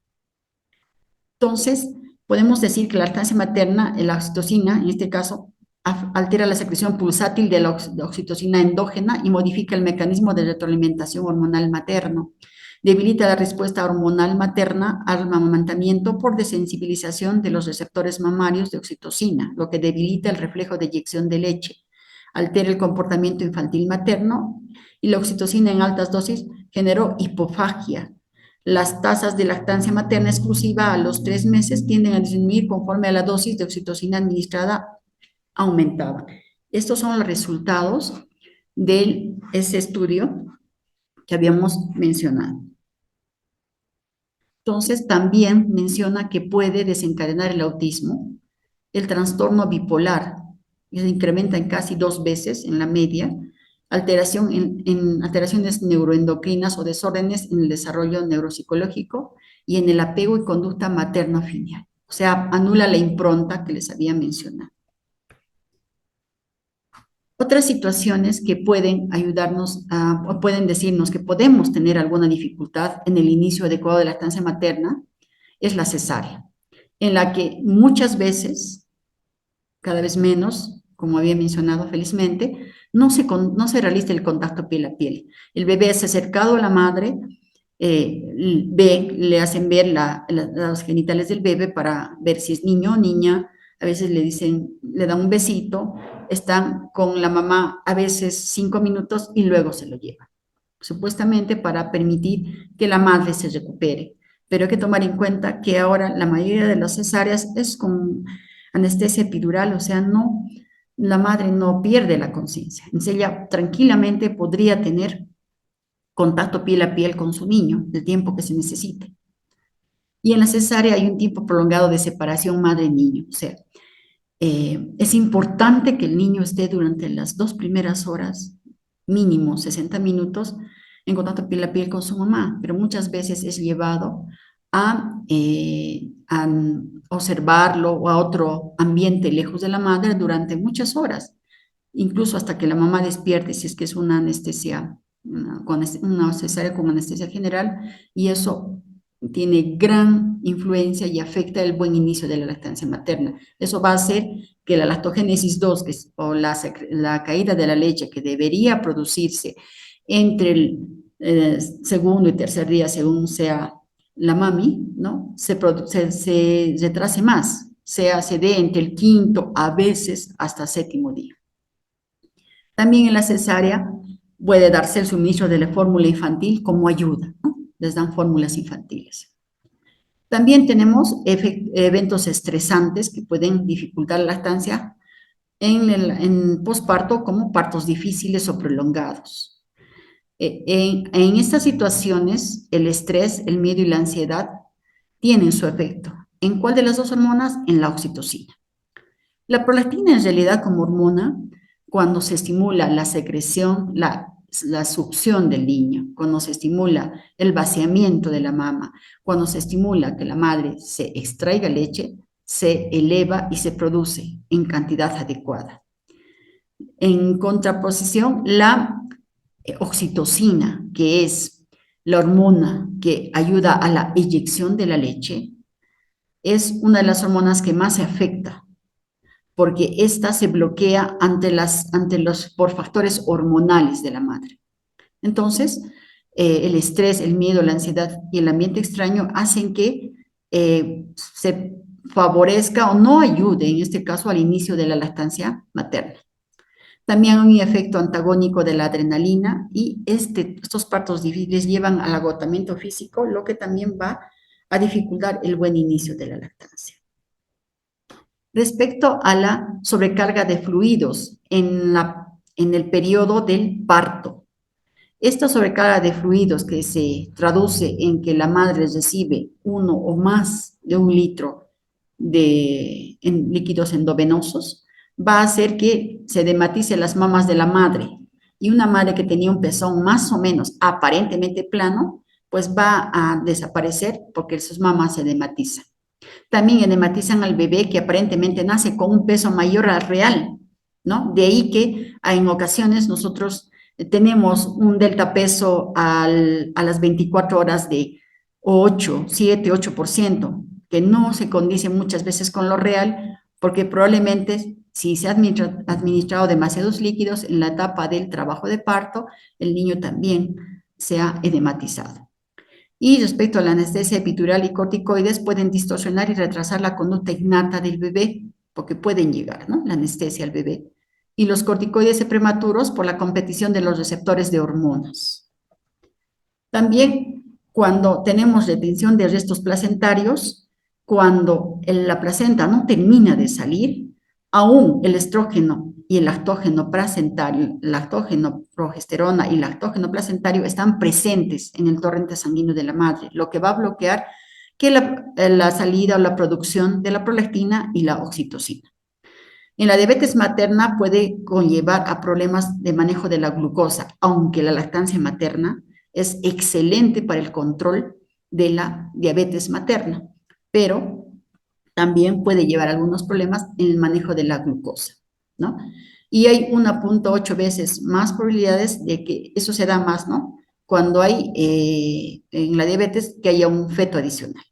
Entonces, podemos decir que la lactancia materna, la oxitocina, en este caso, altera la secreción pulsátil de la oxitocina endógena y modifica el mecanismo de retroalimentación hormonal materno. Debilita la respuesta hormonal materna al amamantamiento por desensibilización de los receptores mamarios de oxitocina, lo que debilita el reflejo de eyección de leche. Altera el comportamiento infantil materno y la oxitocina en altas dosis generó hipofagia. Las tasas de lactancia materna exclusiva a los 3 meses tienden a disminuir conforme a la dosis de oxitocina administrada aumentaba. Estos son los resultados de ese estudio que habíamos mencionado. Entonces, también menciona que puede desencadenar el autismo, el trastorno bipolar, que se incrementa en casi 2 veces en la media, en alteraciones neuroendocrinas o desórdenes en el desarrollo neuropsicológico y en el apego y conducta materno-filial. O sea, anula la impronta que les había mencionado. Otras situaciones que pueden ayudarnos o pueden decirnos que podemos tener alguna dificultad en el inicio adecuado de la lactancia materna es la cesárea, en la que muchas veces, cada vez menos, como había mencionado felizmente, no se realiza el contacto piel a piel. El bebé es acercado a la madre, le hacen ver los genitales del bebé para ver si es niño o niña. A veces le dicen, le dan un besito, están con la mamá a veces 5 minutos y luego se lo llevan, supuestamente para permitir que la madre se recupere. Pero hay que tomar en cuenta que ahora la mayoría de las cesáreas es con anestesia epidural, o sea, no, la madre no pierde la conciencia. Entonces ella tranquilamente podría tener contacto piel a piel con su niño el tiempo que se necesite. Y en la cesárea hay un tiempo prolongado de separación madre-niño, o sea, es importante que el niño esté durante las 2 primeras horas, mínimo 60 minutos, en contacto piel a piel con su mamá, pero muchas veces es llevado a observarlo o a otro ambiente lejos de la madre durante muchas horas, incluso hasta que la mamá despierte, si es que es una anestesia, una cesárea con anestesia general, y eso tiene gran influencia y afecta el buen inicio de la lactancia materna. Eso va a hacer que la lactogénesis 2, o la caída de la leche que debería producirse entre el segundo y tercer día, según sea la mami, ¿no? Se retrase más, se dé entre el quinto, a veces hasta séptimo día. También en la cesárea puede darse el suministro de la fórmula infantil como ayuda, ¿no? Les dan fórmulas infantiles. También tenemos eventos estresantes que pueden dificultar la lactancia en posparto, como partos difíciles o prolongados. En estas situaciones, el estrés, el miedo y la ansiedad tienen su efecto. ¿En cuál de las dos hormonas? En la oxitocina. La prolactina en realidad como hormona, cuando se estimula la secreción, la succión del niño, cuando se estimula el vaciamiento de la mama, cuando se estimula que la madre se extraiga leche, se eleva y se produce en cantidad adecuada. En contraposición, la oxitocina, que es la hormona que ayuda a la eyección de la leche, es una de las hormonas que más se afecta porque esta se bloquea por factores hormonales de la madre. Entonces, el estrés, el miedo, la ansiedad y el ambiente extraño hacen que se favorezca o no ayude, en este caso, al inicio de la lactancia materna. También hay un efecto antagónico de la adrenalina y estos partos difíciles llevan al agotamiento físico, lo que también va a dificultar el buen inicio de la lactancia. Respecto a la sobrecarga de fluidos en el periodo del parto. Esta sobrecarga de fluidos que se traduce en que la madre recibe 1 o más de 1 litro en líquidos endovenosos, va a hacer que se edematicen las mamas de la madre. Y una madre que tenía un pezón más o menos aparentemente plano, pues va a desaparecer porque sus mamas se edematizan. También edematizan al bebé que aparentemente nace con un peso mayor al real, ¿no? De ahí que en ocasiones nosotros tenemos un delta peso a las 24 horas de 8, 7, 8%, que no se condice muchas veces con lo real, porque probablemente si se ha administrado demasiados líquidos en la etapa del trabajo de parto, el niño también se ha edematizado. Y respecto a la anestesia epidural y corticoides, pueden distorsionar y retrasar la conducta innata del bebé, porque pueden llegar, ¿no? La anestesia al bebé. Y los corticoides prematuros por la competición de los receptores de hormonas. También cuando tenemos retención de restos placentarios, cuando la placenta no termina de salir, aún el estrógeno y el lactógeno placentario, lactógeno progesterona y lactógeno placentario están presentes en el torrente sanguíneo de la madre, lo que va a bloquear que la salida o la producción de la prolactina y la oxitocina. En la diabetes materna puede conllevar a problemas de manejo de la glucosa, aunque la lactancia materna es excelente para el control de la diabetes materna, pero también puede llevar algunos problemas en el manejo de la glucosa, ¿no? Y hay 1,8 veces más probabilidades de que eso se da más, ¿no? Cuando hay en la diabetes que haya un feto adicional.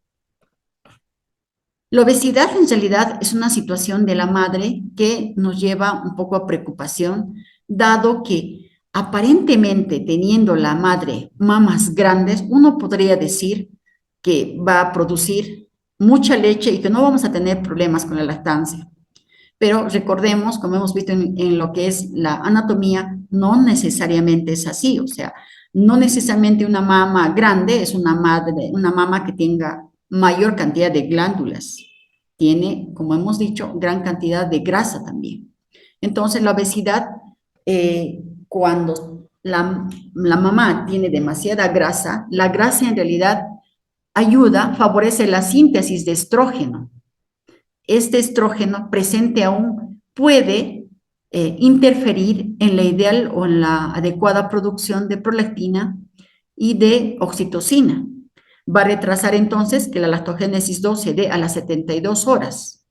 La obesidad en realidad es una situación de la madre que nos lleva un poco a preocupación, dado que aparentemente teniendo la madre mamas grandes, uno podría decir que va a producir mucha leche y que no vamos a tener problemas con la lactancia. Pero recordemos, como hemos visto en lo que es la anatomía, no necesariamente es así, o sea, no necesariamente una mama grande es una mama que tenga mayor cantidad de glándulas. Tiene, como hemos dicho, gran cantidad de grasa también. Entonces, la obesidad, cuando la mamá tiene demasiada grasa, la grasa en realidad ayuda, favorece la síntesis de estrógeno. Este estrógeno presente aún puede interferir en la ideal o en la adecuada producción de prolactina y de oxitocina. Va a retrasar entonces que la lactogénesis 2 se dé a las 72 horas.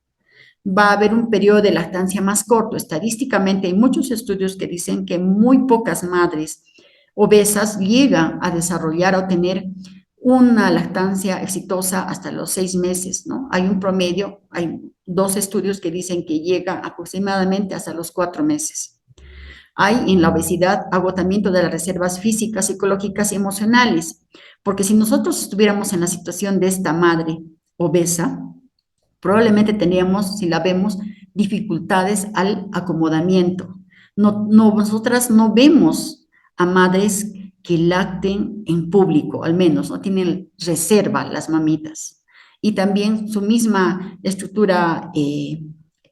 Va a haber un periodo de lactancia más corto. Estadísticamente hay muchos estudios que dicen que muy pocas madres obesas llegan a desarrollar o tener una lactancia exitosa hasta los 6 meses, ¿no? Hay un promedio, hay 2 estudios que dicen que llega aproximadamente hasta los 4 meses. Hay en la obesidad agotamiento de las reservas físicas, psicológicas y emocionales, porque si nosotros estuviéramos en la situación de esta madre obesa, probablemente tendríamos, si la vemos, dificultades al acomodamiento. Nosotras no vemos a madres que lacten en público, al menos, no tienen reserva las mamitas. Y también su misma estructura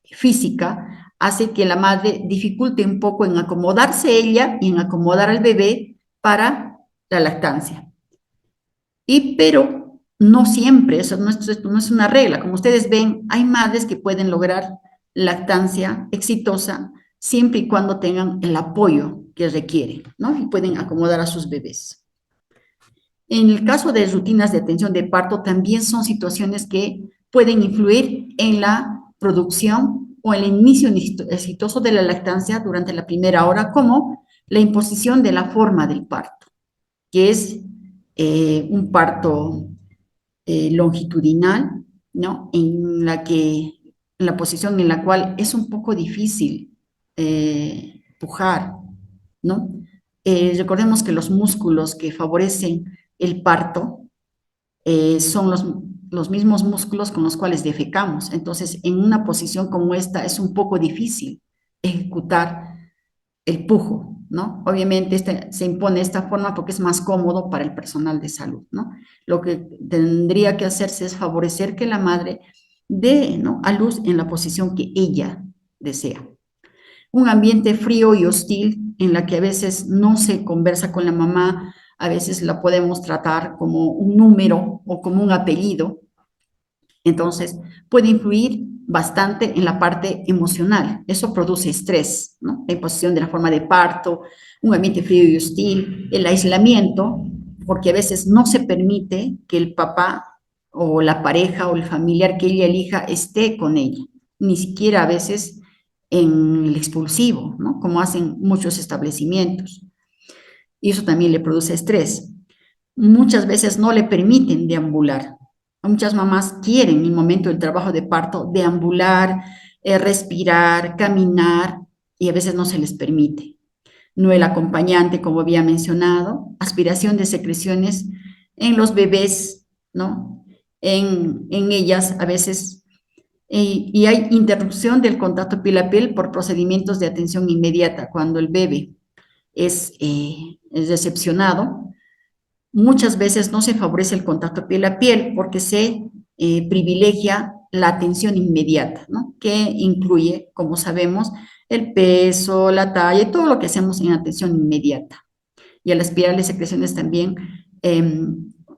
física hace que la madre dificulte un poco en acomodarse ella y en acomodar al bebé para la lactancia. Pero no siempre, eso no es una regla. Como ustedes ven, hay madres que pueden lograr lactancia exitosa siempre y cuando tengan el apoyo que requieren, ¿no? Y pueden acomodar a sus bebés. En el caso de rutinas de atención de parto, también son situaciones que pueden influir en la producción o el inicio exitoso de la lactancia durante la primera hora, como la imposición de la forma del parto, que es un parto longitudinal, ¿no? En la posición en la cual es un poco difícil pujar, ¿no? Recordemos que los músculos que favorecen el parto son los mismos músculos con los cuales defecamos. Entonces, en una posición como esta es un poco difícil ejecutar el pujo, ¿no? Obviamente se impone esta forma porque es más cómodo para el personal de salud, ¿no? Lo que tendría que hacerse es favorecer que la madre dé, ¿no?, a luz en la posición que ella desea. Un ambiente frío y hostil en la que a veces no se conversa con la mamá, a veces la podemos tratar como un número o como un apellido, entonces puede influir bastante en la parte emocional. Eso produce estrés, ¿no? La imposición de la forma de parto, un ambiente frío y hostil, el aislamiento, porque a veces no se permite que el papá o la pareja o el familiar que ella elija esté con ella, ni siquiera a veces en el expulsivo, ¿no? Como hacen muchos establecimientos. Y eso también le produce estrés. Muchas veces no le permiten deambular. Muchas mamás quieren en el momento del trabajo de parto deambular, respirar, caminar, y a veces no se les permite. No el acompañante, como había mencionado, aspiración de secreciones en los bebés, ¿no? En ellas a veces, y hay interrupción del contacto piel a piel por procedimientos de atención inmediata cuando el bebé es recepcionado. Muchas veces no se favorece el contacto piel a piel porque se privilegia la atención inmediata, ¿no? Que incluye, como sabemos, el peso, la talla y todo lo que hacemos en atención inmediata. Y al aspirar las secreciones también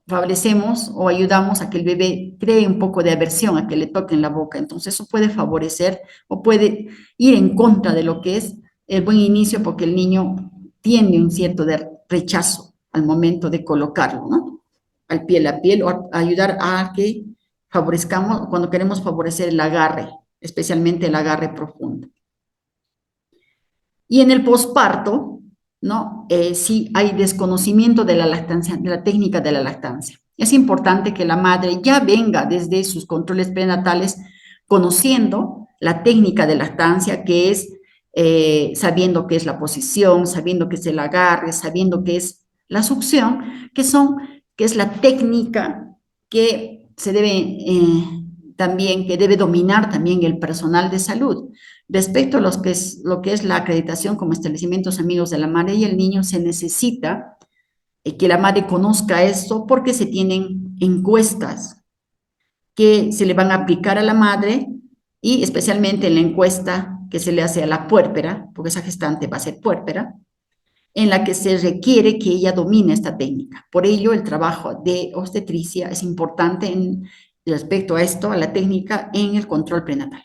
favorecemos o ayudamos a que el bebé cree un poco de aversión a que le toquen la boca. Entonces eso puede favorecer o puede ir en contra de lo que es el buen inicio porque el niño tiene un cierto de rechazo al momento de colocarlo, ¿no? Al piel a piel o ayudar a que favorezcamos, cuando queremos favorecer el agarre, especialmente el agarre profundo. Y en el posparto, ¿no? Sí hay desconocimiento de la lactancia, de la técnica de la lactancia. Es importante que la madre ya venga desde sus controles prenatales conociendo la técnica de lactancia, que es sabiendo qué es la posición, sabiendo qué es el agarre, sabiendo qué es la succión, que es la técnica que se debe también, que debe dominar también el personal de salud. Respecto a lo que es la acreditación como establecimientos amigos de la madre y el niño, se necesita que la madre conozca esto porque se tienen encuestas que se le van a aplicar a la madre y especialmente en la encuesta que se le hace a la puérpera, porque esa gestante va a ser puérpera, en la que se requiere que ella domine esta técnica. Por ello, el trabajo de obstetricia es importante en respecto a esto, a la técnica en el control prenatal.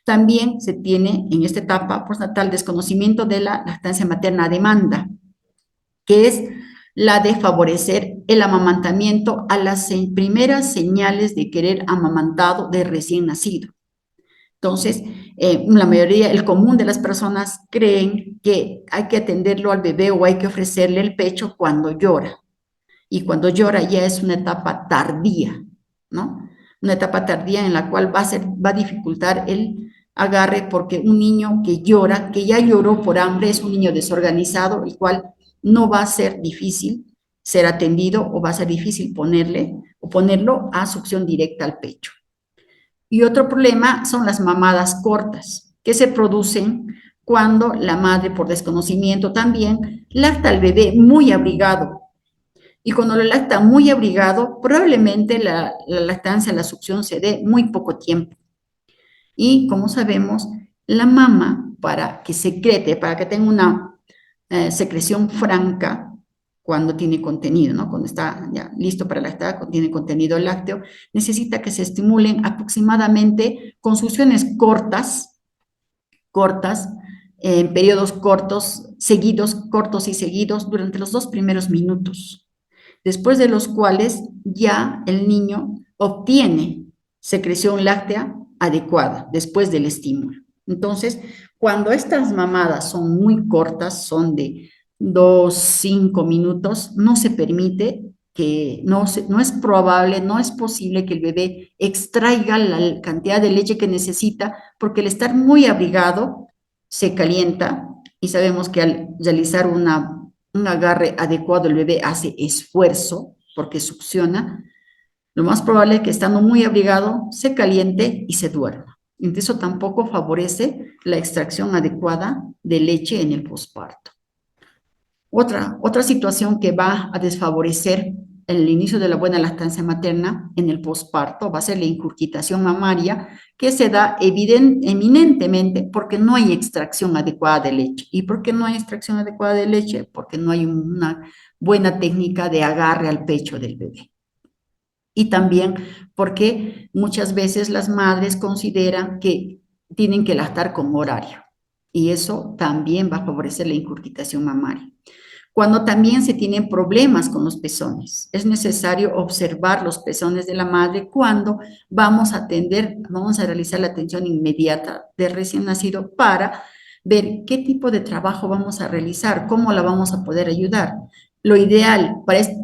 También se tiene en esta etapa postnatal desconocimiento de la lactancia materna a demanda, que es la de favorecer el amamantamiento a las primeras señales de querer amamantado de recién nacido. Entonces, la mayoría, el común de las personas creen que hay que atenderlo al bebé o hay que ofrecerle el pecho cuando llora. Y cuando llora ya es una etapa tardía, ¿no? Una etapa tardía en la cual va a dificultar el agarre porque un niño que llora, que ya lloró por hambre, es un niño desorganizado, el cual no va a ser difícil ser atendido o va a ser difícil ponerlo a succión directa al pecho. Y otro problema son las mamadas cortas, que se producen cuando la madre, por desconocimiento también, lacta al bebé muy abrigado. Y cuando lo lacta muy abrigado, probablemente la lactancia, la succión se dé muy poco tiempo. Y como sabemos, la mama, para que secrete, para que tenga una secreción franca, cuando tiene contenido, ¿no? Cuando está ya listo para lactar, cuando tiene contenido lácteo, necesita que se estimulen aproximadamente con succiones cortas, en periodos cortos, seguidos, cortos y seguidos, durante los 2 primeros minutos, después de los cuales ya el niño obtiene secreción láctea adecuada después del estímulo. Entonces, cuando estas mamadas son muy cortas, son de 2, 5 minutos, no se permite que no es probable, no es posible que el bebé extraiga la cantidad de leche que necesita, porque al estar muy abrigado se calienta y sabemos que al realizar un agarre adecuado el bebé hace esfuerzo porque succiona, lo más probable es que estando muy abrigado se caliente y se duerma. Entonces eso tampoco favorece la extracción adecuada de leche en el posparto. Otra situación que va a desfavorecer el inicio de la buena lactancia materna en el posparto va a ser la incurgitación mamaria, que se da eminentemente porque no hay extracción adecuada de leche. ¿Y por qué no hay extracción adecuada de leche? Porque no hay una buena técnica de agarre al pecho del bebé. Y también porque muchas veces las madres consideran que tienen que lactar con horario. Y eso también va a favorecer la incurgitación mamaria. Cuando también se tienen problemas con los pezones, es necesario observar los pezones de la madre cuando vamos a realizar la atención inmediata del recién nacido para ver qué tipo de trabajo vamos a realizar, cómo la vamos a poder ayudar. Lo ideal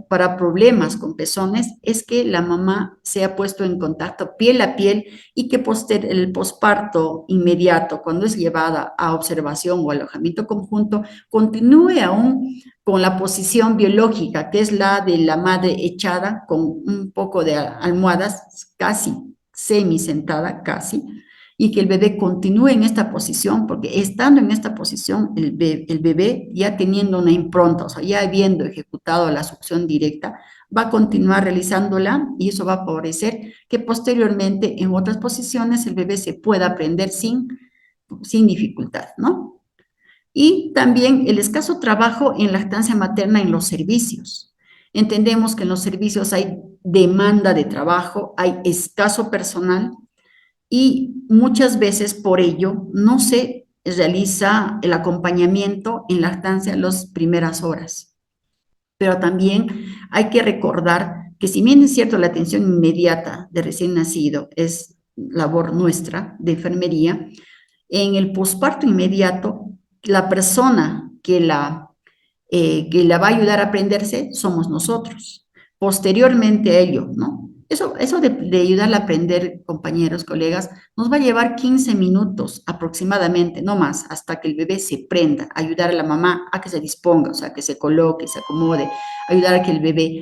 para problemas con pezones es que la mamá sea puesto en contacto piel a piel y que el posparto inmediato, cuando es llevada a observación o alojamiento conjunto, continúe aún con la posición biológica, que es la de la madre echada con un poco de almohadas, casi semi-sentada, casi, y que el bebé continúe en esta posición, porque estando en esta posición, el bebé ya teniendo una impronta, o sea, ya habiendo ejecutado la succión directa, va a continuar realizándola y eso va a favorecer que posteriormente en otras posiciones el bebé se pueda aprender sin dificultad, ¿no? Y también el escaso trabajo en lactancia materna en los servicios. Entendemos que en los servicios hay demanda de trabajo, hay escaso personal y muchas veces por ello no se realiza el acompañamiento en lactancia las primeras horas. Pero también hay que recordar que si bien es cierto la atención inmediata de recién nacido es labor nuestra de enfermería, en el posparto inmediato, la persona que la va a ayudar a aprenderse somos nosotros. Posteriormente a ello, ¿no? Eso de ayudarla a aprender, compañeros, colegas, nos va a llevar 15 minutos aproximadamente, no más, hasta que el bebé se prenda, ayudar a la mamá a que se disponga, o sea, que se coloque, se acomode, ayudar a que el bebé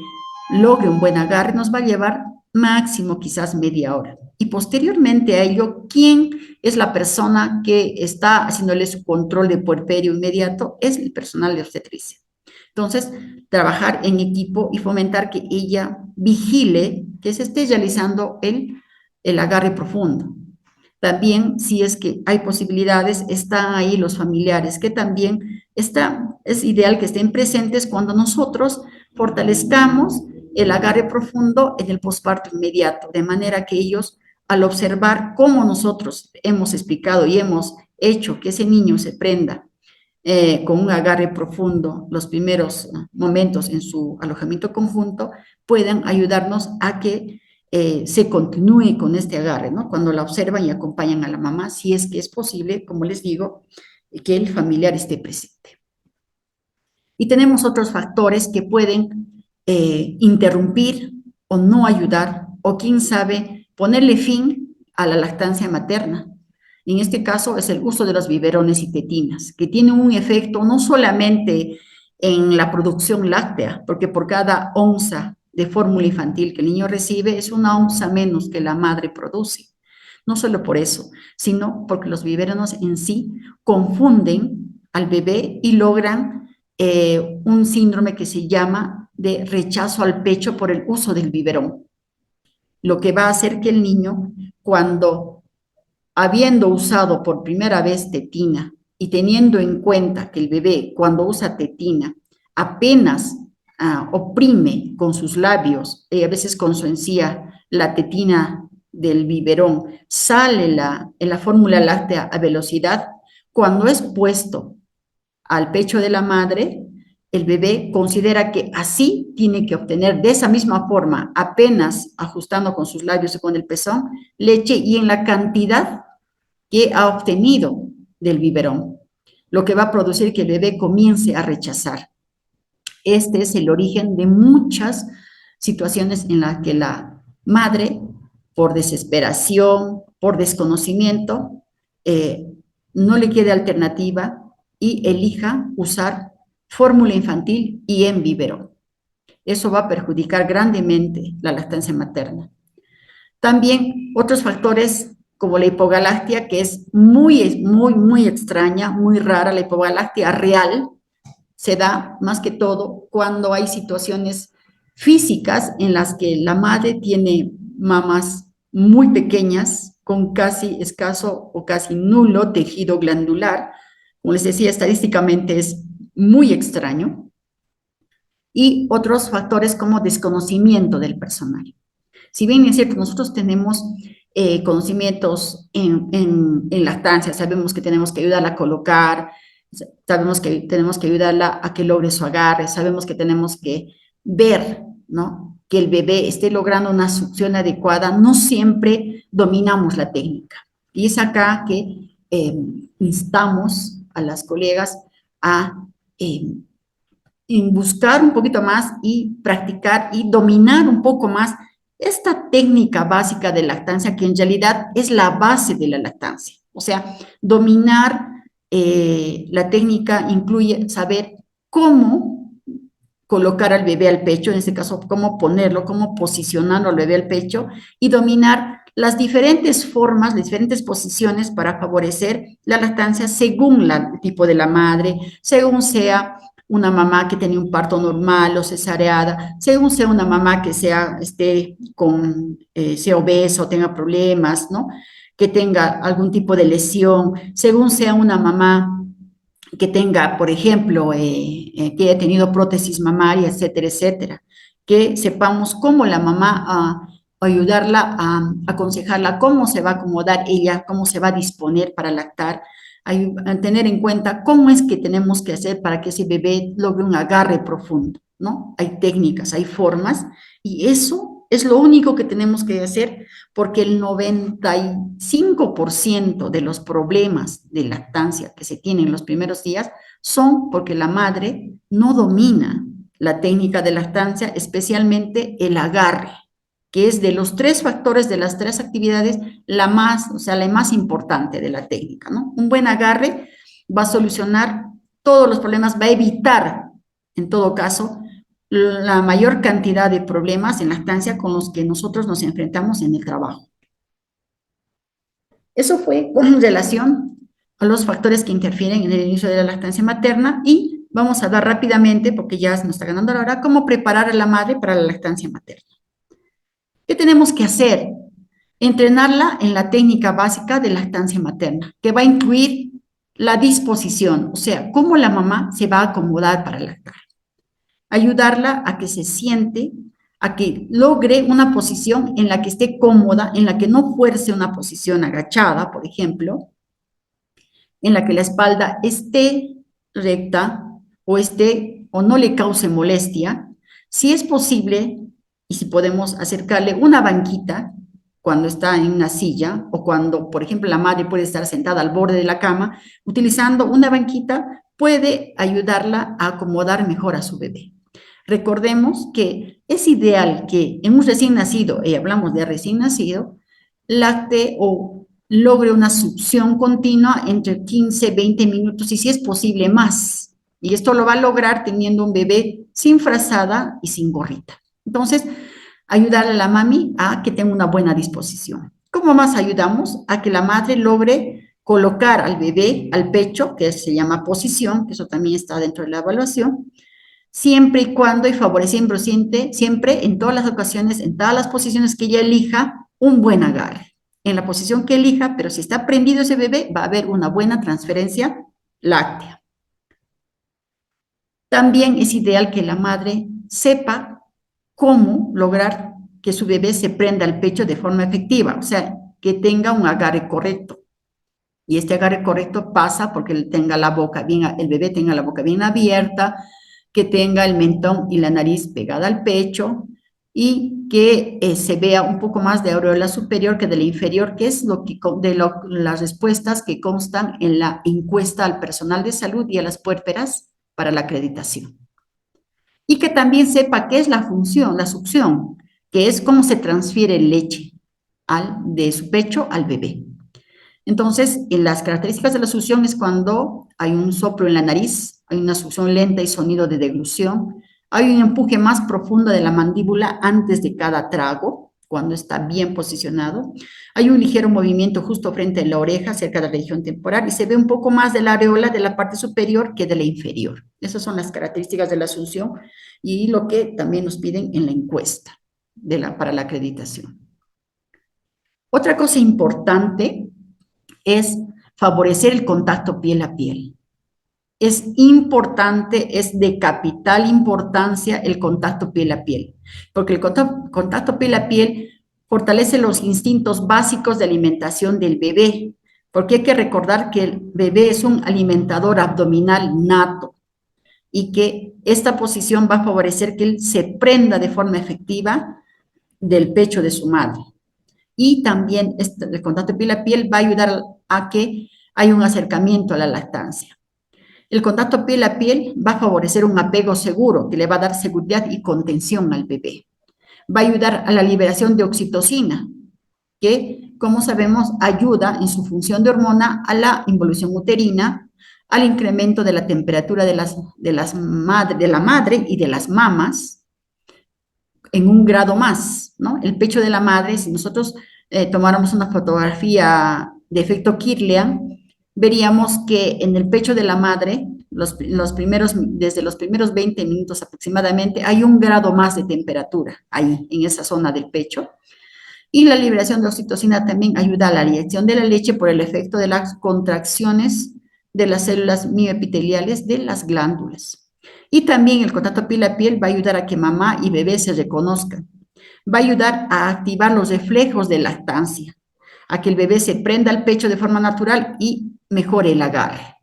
logre un buen agarre, nos va a llevar máximo quizás media hora. Y posteriormente a ello, ¿quién es la persona que está haciéndole su control de puerperio inmediato? Es el personal de obstetricia. Entonces, trabajar en equipo y fomentar que ella vigile que se esté realizando el agarre profundo. También, si es que hay posibilidades, están ahí los familiares, que también es ideal que estén presentes cuando nosotros fortalezcamos el agarre profundo en el posparto inmediato, de manera que ellos, al observar cómo nosotros hemos explicado y hemos hecho que ese niño se prenda con un agarre profundo los primeros momentos en su alojamiento conjunto, puedan ayudarnos a que se continúe con este agarre, ¿no? Cuando la observan y acompañan a la mamá, si es que es posible, como les digo, que el familiar esté presente. Y tenemos otros factores que pueden interrumpir o no ayudar, o quién sabe, ponerle fin a la lactancia materna. En este caso es el uso de los biberones y tetinas, que tienen un efecto no solamente en la producción láctea, porque por cada onza de fórmula infantil que el niño recibe es una onza menos que la madre produce. No solo por eso, sino porque los biberones en sí confunden al bebé y logran un síndrome que se llama de rechazo al pecho por el uso del biberón, lo que va a hacer que el niño, cuando habiendo usado por primera vez tetina y teniendo en cuenta que el bebé cuando usa tetina apenas oprime con sus labios, a veces con su encía, la tetina del biberón, sale en la fórmula láctea a velocidad, cuando es puesto al pecho de la madre, el bebé considera que así tiene que obtener de esa misma forma, apenas ajustando con sus labios y con el pezón, leche y en la cantidad que ha obtenido del biberón, lo que va a producir que el bebé comience a rechazar. Este es el origen de muchas situaciones en las que la madre, por desesperación, por desconocimiento, no le quede alternativa y elija usar fórmula infantil y en biberón. Eso va a perjudicar grandemente la lactancia materna. También otros factores como la hipogalactia, que es muy extraña, muy rara, la hipogalactia real, se da más que todo cuando hay situaciones físicas en las que la madre tiene mamas muy pequeñas con casi escaso o casi nulo tejido glandular. Como les decía, estadísticamente es muy extraño. Y otros factores como desconocimiento del personal. Si bien es cierto, nosotros tenemos conocimientos en lactancia, sabemos que tenemos que ayudarla a colocar, sabemos que tenemos que ayudarla a que logre su agarre, sabemos que tenemos que ver, ¿no? Que el bebé esté logrando una succión adecuada, no siempre dominamos la técnica. Y es acá que instamos a las colegas a en buscar un poquito más y practicar y dominar un poco más esta técnica básica de lactancia, que en realidad es la base de la lactancia. O sea, dominar la técnica incluye saber cómo colocar al bebé al pecho, en este caso, cómo ponerlo, cómo posicionarlo al bebé al pecho y dominar las diferentes formas, las diferentes posiciones para favorecer la lactancia según el tipo de la madre, según sea una mamá que tenía un parto normal o cesareada, según sea una mamá que sea, sea obeso, tenga problemas, ¿no? Que tenga algún tipo de lesión, según sea una mamá que tenga, por ejemplo, que haya tenido prótesis mamaria, etcétera, etcétera. Que sepamos cómo la mamá, ayudarla a aconsejarla, cómo se va a acomodar ella, cómo se va a disponer para lactar, a tener en cuenta cómo es que tenemos que hacer para que ese bebé logre un agarre profundo, ¿no? Hay técnicas, hay formas, y eso es lo único que tenemos que hacer, porque el 95% de los problemas de lactancia que se tienen en los primeros días son porque la madre no domina la técnica de lactancia, especialmente el agarre, que es de los 3 factores, de las 3 actividades, la más, o sea, la más importante de la técnica, ¿no? Un buen agarre va a solucionar todos los problemas, va a evitar, en todo caso, la mayor cantidad de problemas en lactancia con los que nosotros nos enfrentamos en el trabajo. Eso fue con relación a los factores que interfieren en el inicio de la lactancia materna, y vamos a dar rápidamente, porque ya se nos está ganando la hora, cómo preparar a la madre para la lactancia materna. ¿Qué tenemos que hacer? Entrenarla en la técnica básica de lactancia materna, que va a incluir la disposición, o sea, cómo la mamá se va a acomodar para lactar. Ayudarla a que se siente, a que logre una posición en la que esté cómoda, en la que no fuerce una posición agachada, por ejemplo, en la que la espalda esté recta o no le cause molestia. Si es posible, y si podemos acercarle una banquita cuando está en una silla, o cuando, por ejemplo, la madre puede estar sentada al borde de la cama, utilizando una banquita puede ayudarla a acomodar mejor a su bebé. Recordemos que es ideal que en un recién nacido, y hablamos de recién nacido, lacte o logre una succión continua entre 15, 20 minutos, y si es posible más. Y esto lo va a lograr teniendo un bebé sin frazada y sin gorrita. Entonces, ayudar a la mami a que tenga una buena disposición. ¿Cómo más ayudamos? A que la madre logre colocar al bebé al pecho, que se llama posición, que eso también está dentro de la evaluación, siempre y cuando, y favoreciendo siempre, en todas las ocasiones, en todas las posiciones que ella elija, un buen agarre. En la posición que elija, pero si está prendido ese bebé, va a haber una buena transferencia láctea. También es ideal que la madre sepa cómo lograr que su bebé se prenda al pecho de forma efectiva, o sea, que tenga un agarre correcto. Y este agarre correcto pasa porque tenga la boca bien, el bebé tenga la boca bien abierta, que tenga el mentón y la nariz pegada al pecho, y que se vea un poco más de aureola superior que de la inferior, que es las respuestas que constan en la encuesta al personal de salud y a las puérperas para la acreditación. Y que también sepa qué es la función, la succión, que es cómo se transfiere leche de su pecho al bebé. Entonces, en las características de la succión es cuando hay un soplo en la nariz, hay una succión lenta y sonido de deglución, hay un empuje más profundo de la mandíbula antes de cada trago, cuando está bien posicionado, hay un ligero movimiento justo frente a la oreja, cerca de la región temporal, y se ve un poco más de la areola de la parte superior que de la inferior. Esas son las características de la succión y lo que también nos piden en la encuesta para la acreditación. Otra cosa importante es favorecer el contacto piel a piel. Es importante, es de capital importancia el contacto piel a piel, porque el contacto piel a piel fortalece los instintos básicos de alimentación del bebé, porque hay que recordar que el bebé es un alimentador abdominal nato, y que esta posición va a favorecer que él se prenda de forma efectiva del pecho de su madre. Y también el contacto piel a piel va a ayudar a que haya un acercamiento a la lactancia. El contacto piel a piel va a favorecer un apego seguro, que le va a dar seguridad y contención al bebé. Va a ayudar a la liberación de oxitocina, que, como sabemos, ayuda en su función de hormona a la involución uterina, al incremento de la temperatura de la madre y de las mamas en un grado más, ¿no? El pecho de la madre, si nosotros tomáramos una fotografía de efecto Kirlian, veríamos que en el pecho de la madre, desde los primeros 20 minutos aproximadamente, hay un grado más de temperatura ahí, en esa zona del pecho. Y la liberación de oxitocina también ayuda a la liberación de la leche por el efecto de las contracciones de las células mioepiteliales de las glándulas. Y también el contacto piel a piel va a ayudar a que mamá y bebé se reconozcan. Va a ayudar a activar los reflejos de lactancia, a que el bebé se prenda al pecho de forma natural y mejore el agarre.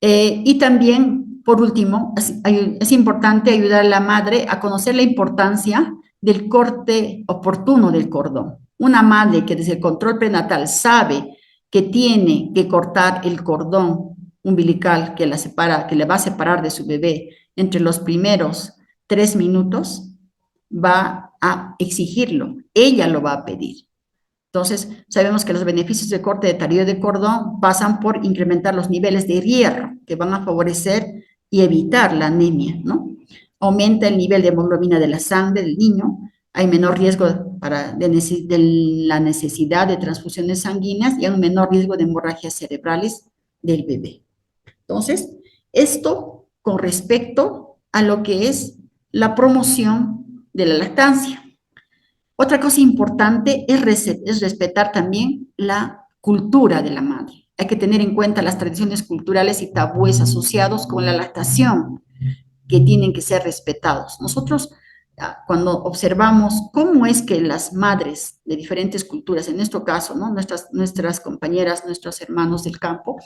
Y también, por último, es importante ayudar a la madre a conocer la importancia del corte oportuno del cordón. Una madre que desde el control prenatal sabe que tiene que cortar el cordón umbilical que la separa, que le va a separar de su bebé entre los primeros 3 minutos, va a exigirlo. Ella lo va a pedir. Entonces, sabemos que los beneficios de corte de tarillo de cordón pasan por incrementar los niveles de hierro, que van a favorecer y evitar la anemia, ¿no? Aumenta el nivel de hemoglobina de la sangre del niño, hay menor riesgo de la necesidad de transfusiones sanguíneas y hay un menor riesgo de hemorragias cerebrales del bebé. Entonces, esto con respecto a lo que es la promoción de la lactancia. Otra cosa importante es respetar también la cultura de la madre. Hay que tener en cuenta las tradiciones culturales y tabúes asociados con la lactación, que tienen que ser respetados. Nosotros, cuando observamos cómo es que las madres de diferentes culturas, en nuestro caso, ¿no? nuestras compañeras, nuestros hermanos del campo,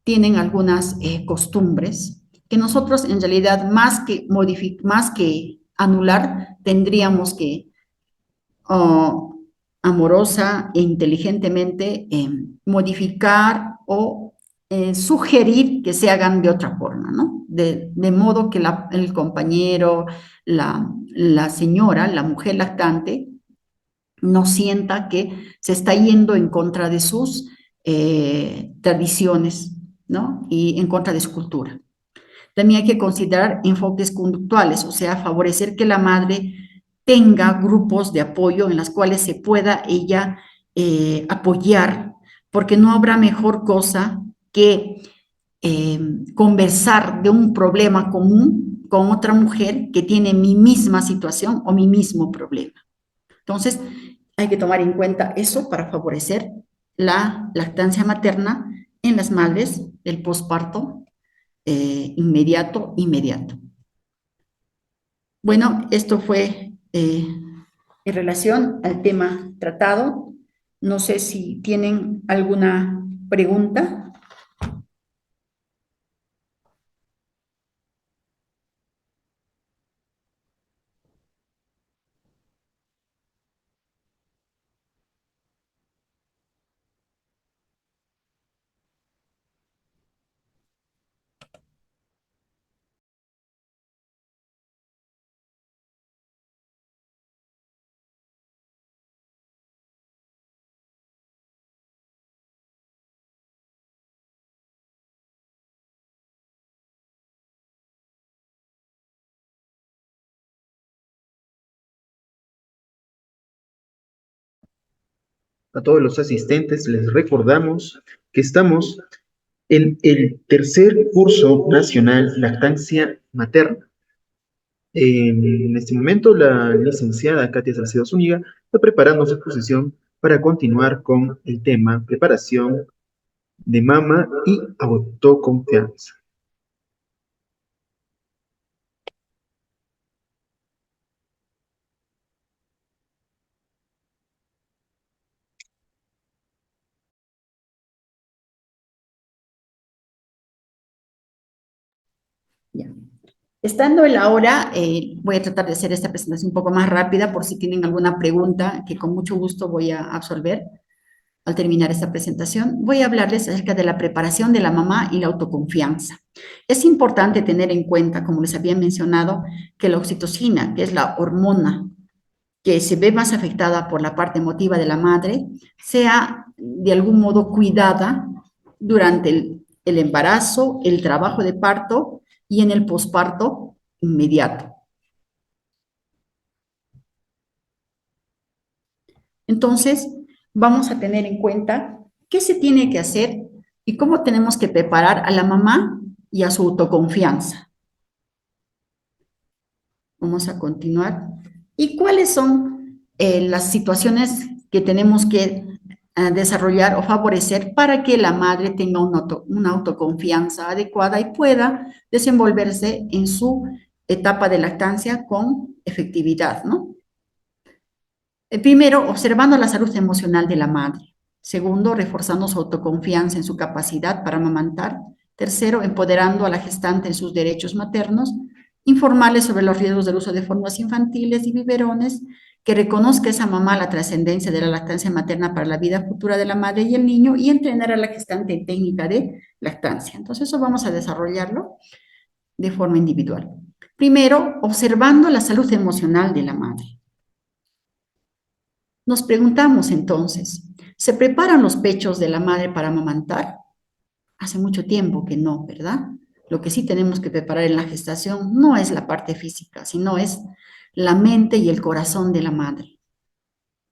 tienen algunas costumbres que nosotros en realidad más que anular, tendríamos que amorosa e inteligentemente modificar o sugerir que se hagan de otra forma, ¿no? De modo que el compañero, la señora, la mujer lactante, no sienta que se está yendo en contra de sus tradiciones, ¿no? Y en contra de su cultura. También hay que considerar enfoques conductuales, o sea, favorecer que la madre tenga grupos de apoyo en los cuales se pueda ella apoyar, porque no habrá mejor cosa que conversar de un problema común con otra mujer que tiene mi misma situación o mi mismo problema. Entonces, hay que tomar en cuenta eso para favorecer la lactancia materna en las madres, el posparto inmediato. Bueno, esto fue en relación al tema tratado. No sé si tienen alguna pregunta. A todos los asistentes les recordamos que estamos en el tercer curso nacional Lactancia Materna. En este momento, la licenciada Katia Salcedo Zúñiga está preparando su exposición para continuar con el tema preparación de mama y autoconfianza. Ya. Estando en la hora, voy a tratar de hacer esta presentación un poco más rápida por si tienen alguna pregunta que con mucho gusto voy a absolver al terminar esta presentación. Voy a hablarles acerca de la preparación de la mamá y la autoconfianza. Es importante tener en cuenta, como les había mencionado, que la oxitocina, que es la hormona que se ve más afectada por la parte emotiva de la madre, sea de algún modo cuidada durante el embarazo, el trabajo de parto y en el posparto inmediato. Entonces, vamos a tener en cuenta qué se tiene que hacer y cómo tenemos que preparar a la mamá y a su autoconfianza. Vamos a continuar. ¿Y cuáles son las situaciones que tenemos que desarrollar o favorecer para que la madre tenga una autoconfianza adecuada y pueda desenvolverse en su etapa de lactancia con efectividad, ¿no? Primero, observando la salud emocional de la madre. Segundo, reforzando su autoconfianza en su capacidad para amamantar. Tercero, empoderando a la gestante en sus derechos maternos. Informarle sobre los riesgos del uso de fórmulas infantiles y biberones. Que reconozca esa mamá la trascendencia de la lactancia materna para la vida futura de la madre y el niño. Y entrenar a la gestante en técnica de lactancia. Entonces, eso vamos a desarrollarlo de forma individual. Primero, observando la salud emocional de la madre. Nos preguntamos entonces, ¿se preparan los pechos de la madre para amamantar? Hace mucho tiempo que no, ¿verdad? Lo que sí tenemos que preparar en la gestación no es la parte física, sino es la mente y el corazón de la madre.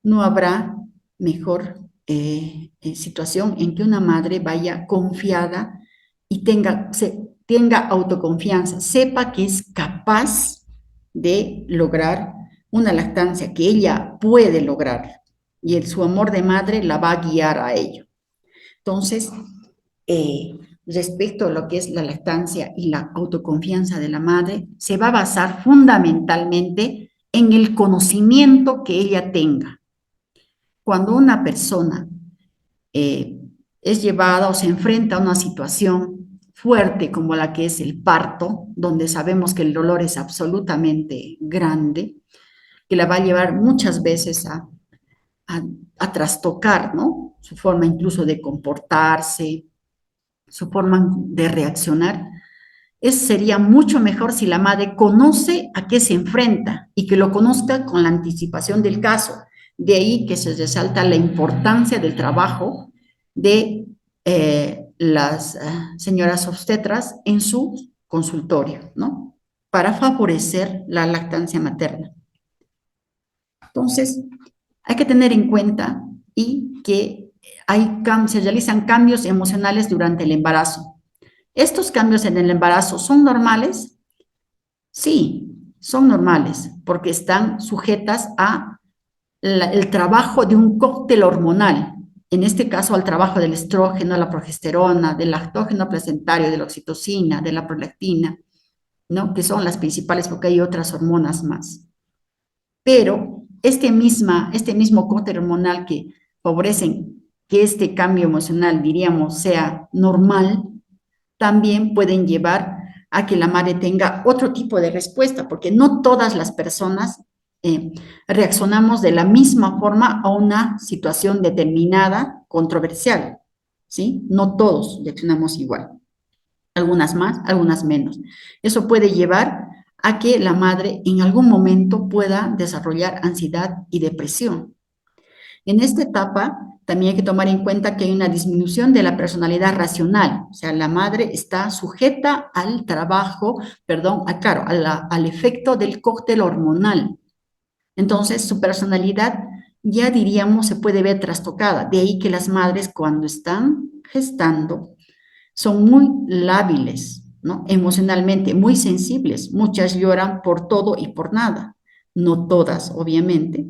No habrá mejor situación en que una madre vaya confiada y tenga autoconfianza, sepa que es capaz de lograr una lactancia, que ella puede lograr y su amor de madre la va a guiar a ello. Entonces, respecto a lo que es la lactancia y la autoconfianza de la madre, se va a basar fundamentalmente en el conocimiento que ella tenga. Cuando una persona es llevada o se enfrenta a una situación fuerte como la que es el parto, donde sabemos que el dolor es absolutamente grande, que la va a llevar muchas veces a trastocar, ¿no? Su forma incluso de comportarse, su forma de reaccionar. Sería mucho mejor si la madre conoce a qué se enfrenta y que lo conozca con la anticipación del caso. De ahí que se resalta la importancia del trabajo de las señoras obstetras en su consultorio, ¿no? Para favorecer la lactancia materna. Entonces, hay que tener en cuenta y que se realizan cambios emocionales durante el embarazo. ¿Estos cambios en el embarazo son normales? Sí, son normales, porque están sujetas el trabajo de un cóctel hormonal, en este caso al trabajo del estrógeno, la progesterona, del lactógeno placentario, de la oxitocina, de la prolactina, ¿no? Que son las principales porque hay otras hormonas más. Pero este mismo cóctel hormonal que favorecen que este cambio emocional, diríamos, sea normal, también pueden llevar a que la madre tenga otro tipo de respuesta, porque no todas las personas reaccionamos de la misma forma a una situación determinada, controversial, ¿sí? No todos reaccionamos igual, algunas más, algunas menos. Eso puede llevar a que la madre en algún momento pueda desarrollar ansiedad y depresión. En esta etapa también hay que tomar en cuenta que hay una disminución de la personalidad racional, o sea, la madre está sujeta al trabajo, perdón, claro, al efecto del cóctel hormonal. Entonces, su personalidad ya diríamos se puede ver trastocada. De ahí que las madres cuando están gestando son muy lábiles, ¿no? Emocionalmente, muy sensibles. Muchas lloran por todo y por nada. No todas, obviamente,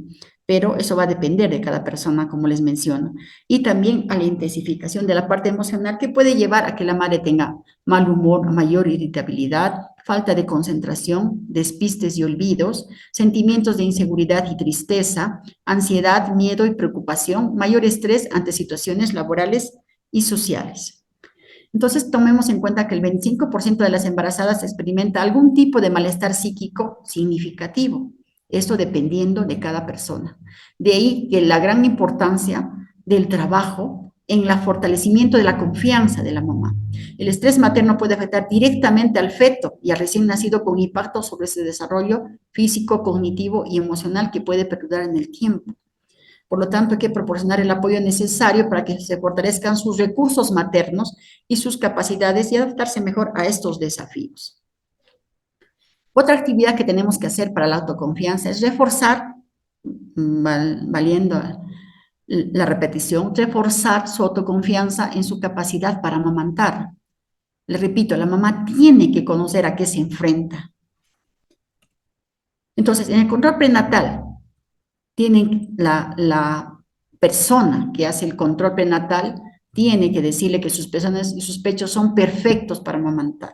pero eso va a depender de cada persona, como les menciono. Y también a la intensificación de la parte emocional que puede llevar a que la madre tenga mal humor, mayor irritabilidad, falta de concentración, despistes y olvidos, sentimientos de inseguridad y tristeza, ansiedad, miedo y preocupación, mayor estrés ante situaciones laborales y sociales. Entonces, tomemos en cuenta que el 25% de las embarazadas experimenta algún tipo de malestar psíquico significativo, esto dependiendo de cada persona. De ahí que la gran importancia del trabajo en el fortalecimiento de la confianza de la mamá. El estrés materno puede afectar directamente al feto y al recién nacido con impacto sobre su desarrollo físico, cognitivo y emocional que puede perdurar en el tiempo. Por lo tanto, hay que proporcionar el apoyo necesario para que se fortalezcan sus recursos maternos y sus capacidades y adaptarse mejor a estos desafíos. Otra actividad que tenemos que hacer para la autoconfianza es reforzar, valiendo la repetición, reforzar su autoconfianza en su capacidad para amamantar. Le repito, la mamá tiene que conocer a qué se enfrenta. Entonces, en el control prenatal, tienen la persona que hace el control prenatal tiene que decirle que sus pezones y sus pechos son perfectos para amamantar.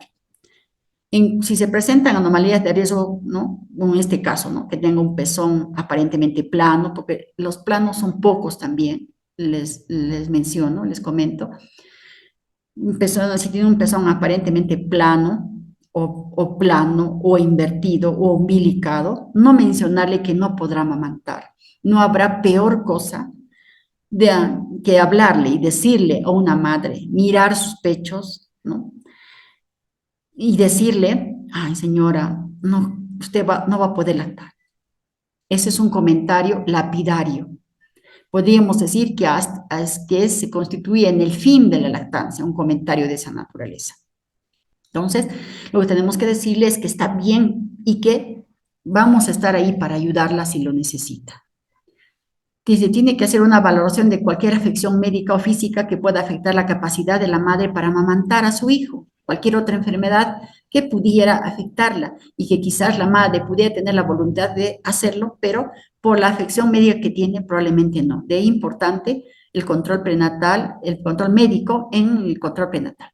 Si se presentan anomalías de riesgo, ¿no? En este caso, ¿no? Que tenga un pezón aparentemente plano, porque los planos son pocos también, les menciono, les comento. Si tiene un pezón aparentemente plano, o plano, o invertido, o umbilicado, no mencionarle que no podrá amamantar. No habrá peor cosa que hablarle y decirle a una madre, mirar sus pechos, ¿no? Y decirle, ay señora, no, no va a poder lactar. Ese es un comentario lapidario. Podríamos decir que se constituye en el fin de la lactancia, un comentario de esa naturaleza. Entonces, lo que tenemos que decirle es que está bien y que vamos a estar ahí para ayudarla si lo necesita. Que se tiene que hacer una valoración de cualquier afección médica o física que pueda afectar la capacidad de la madre para amamantar a su hijo, cualquier otra enfermedad que pudiera afectarla y que quizás la madre pudiera tener la voluntad de hacerlo, pero por la afección médica que tiene probablemente no. De ahí importante el control prenatal, el control médico en el control prenatal.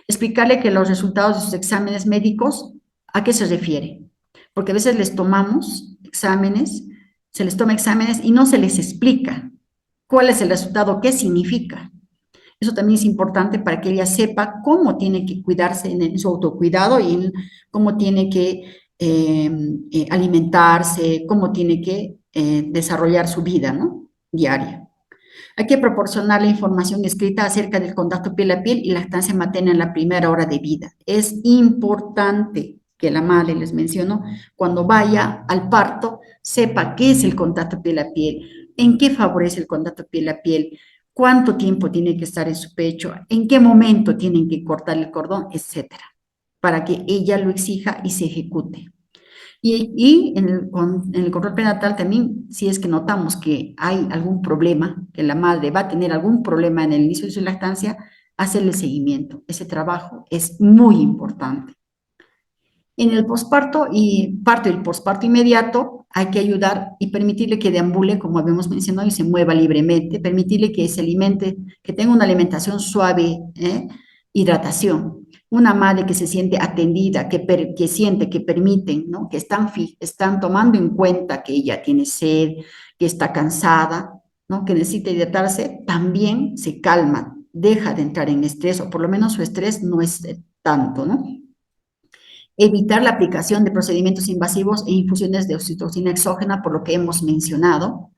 Explicarle que los resultados de sus exámenes médicos, ¿a qué se refiere? Porque a veces les tomamos exámenes, se les toma exámenes y no se les explica cuál es el resultado, qué significa. Eso también es importante para que ella sepa cómo tiene que cuidarse en su autocuidado y en cómo tiene que alimentarse, cómo tiene que desarrollar su vida, ¿no? Diaria. Hay que proporcionar la información escrita acerca del contacto piel a piel y lactancia materna en la primera hora de vida. Es importante que la madre, les menciono, cuando vaya al parto, sepa qué es el contacto piel a piel, en qué favorece el contacto piel a piel, cuánto tiempo tiene que estar en su pecho, en qué momento tienen que cortar el cordón, etcétera, para que ella lo exija y se ejecute. Y en el control prenatal también, si es que notamos que hay algún problema, que la madre va a tener algún problema en el inicio de su lactancia, hacerle seguimiento. Ese trabajo es muy importante. En el posparto y el posparto inmediato, hay que ayudar y permitirle que deambule, como habíamos mencionado, y se mueva libremente, permitirle que se alimente, que tenga una alimentación suave, hidratación. Una madre que se siente atendida, que siente, que permiten, ¿no? Que están tomando en cuenta que ella tiene sed, que está cansada, ¿no? Que necesita hidratarse, también se calma, deja de entrar en estrés, o por lo menos su estrés no es tanto, ¿no? Evitar la aplicación de procedimientos invasivos e infusiones de oxitocina exógena, por lo que hemos mencionado.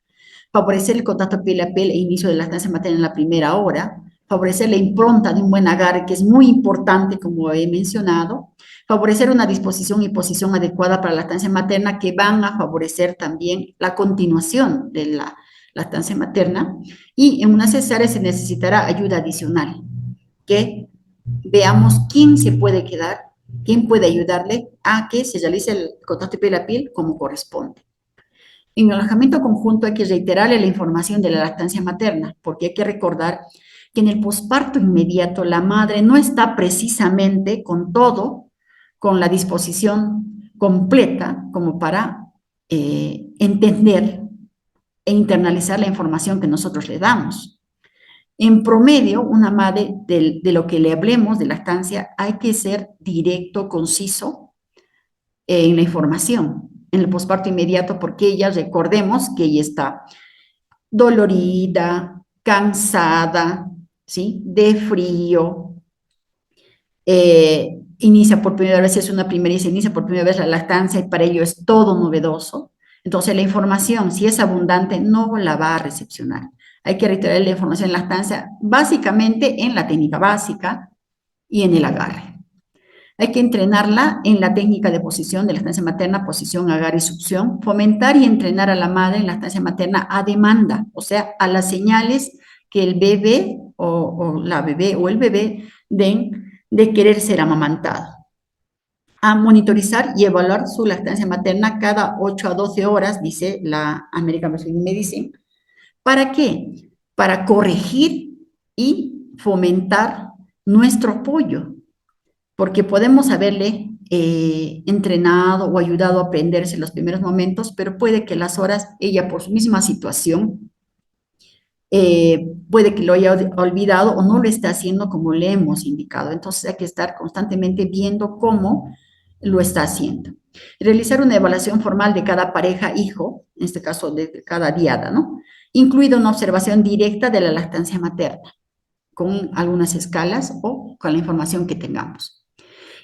Favorecer el contacto piel a piel e inicio de lactancia materna en la primera hora. Favorecer la impronta de un buen agarre, que es muy importante, como he mencionado. Favorecer una disposición y posición adecuada para la lactancia materna, que van a favorecer también la continuación de la lactancia materna. Y en una cesárea se necesitará ayuda adicional, que veamos quién se puede quedar, quién puede ayudarle a que se realice el contacto piel a piel como corresponde. En el alojamiento conjunto hay que reiterarle la información de la lactancia materna, porque hay que recordar que en el posparto inmediato la madre no está precisamente con todo, con la disposición completa como para entender e internalizar la información que nosotros le damos. En promedio, una madre, de lo que le hablemos de lactancia, hay que ser directo, conciso en la información, en el posparto inmediato, porque ella, recordemos que ella está dolorida, cansada, ¿sí? De frío, inicia por primera vez, es una primeriza, inicia por primera vez la lactancia y para ello es todo novedoso. Entonces, la información, si es abundante, no la va a recepcionar. Hay que reiterar la información en lactancia, básicamente en la técnica básica y en el agarre. Hay que entrenarla en la técnica de posición de lactancia materna, posición, agarre y succión, fomentar y entrenar a la madre en lactancia materna a demanda, o sea, a las señales que el bebé o la bebé o el bebé den de querer ser amamantado. A monitorizar y evaluar su lactancia materna cada 8 a 12 horas, dice la American Breastfeeding Medicine. ¿Para qué? Para corregir y fomentar nuestro apoyo, porque podemos haberle entrenado o ayudado a aprenderse en los primeros momentos, pero puede que las horas, ella por su misma situación, puede que lo haya olvidado o no lo está haciendo como le hemos indicado. Entonces hay que estar constantemente viendo cómo lo está haciendo. Realizar una evaluación formal de cada pareja hijo, en este caso de cada diada, ¿no? Incluida una observación directa de la lactancia materna, con algunas escalas o con la información que tengamos.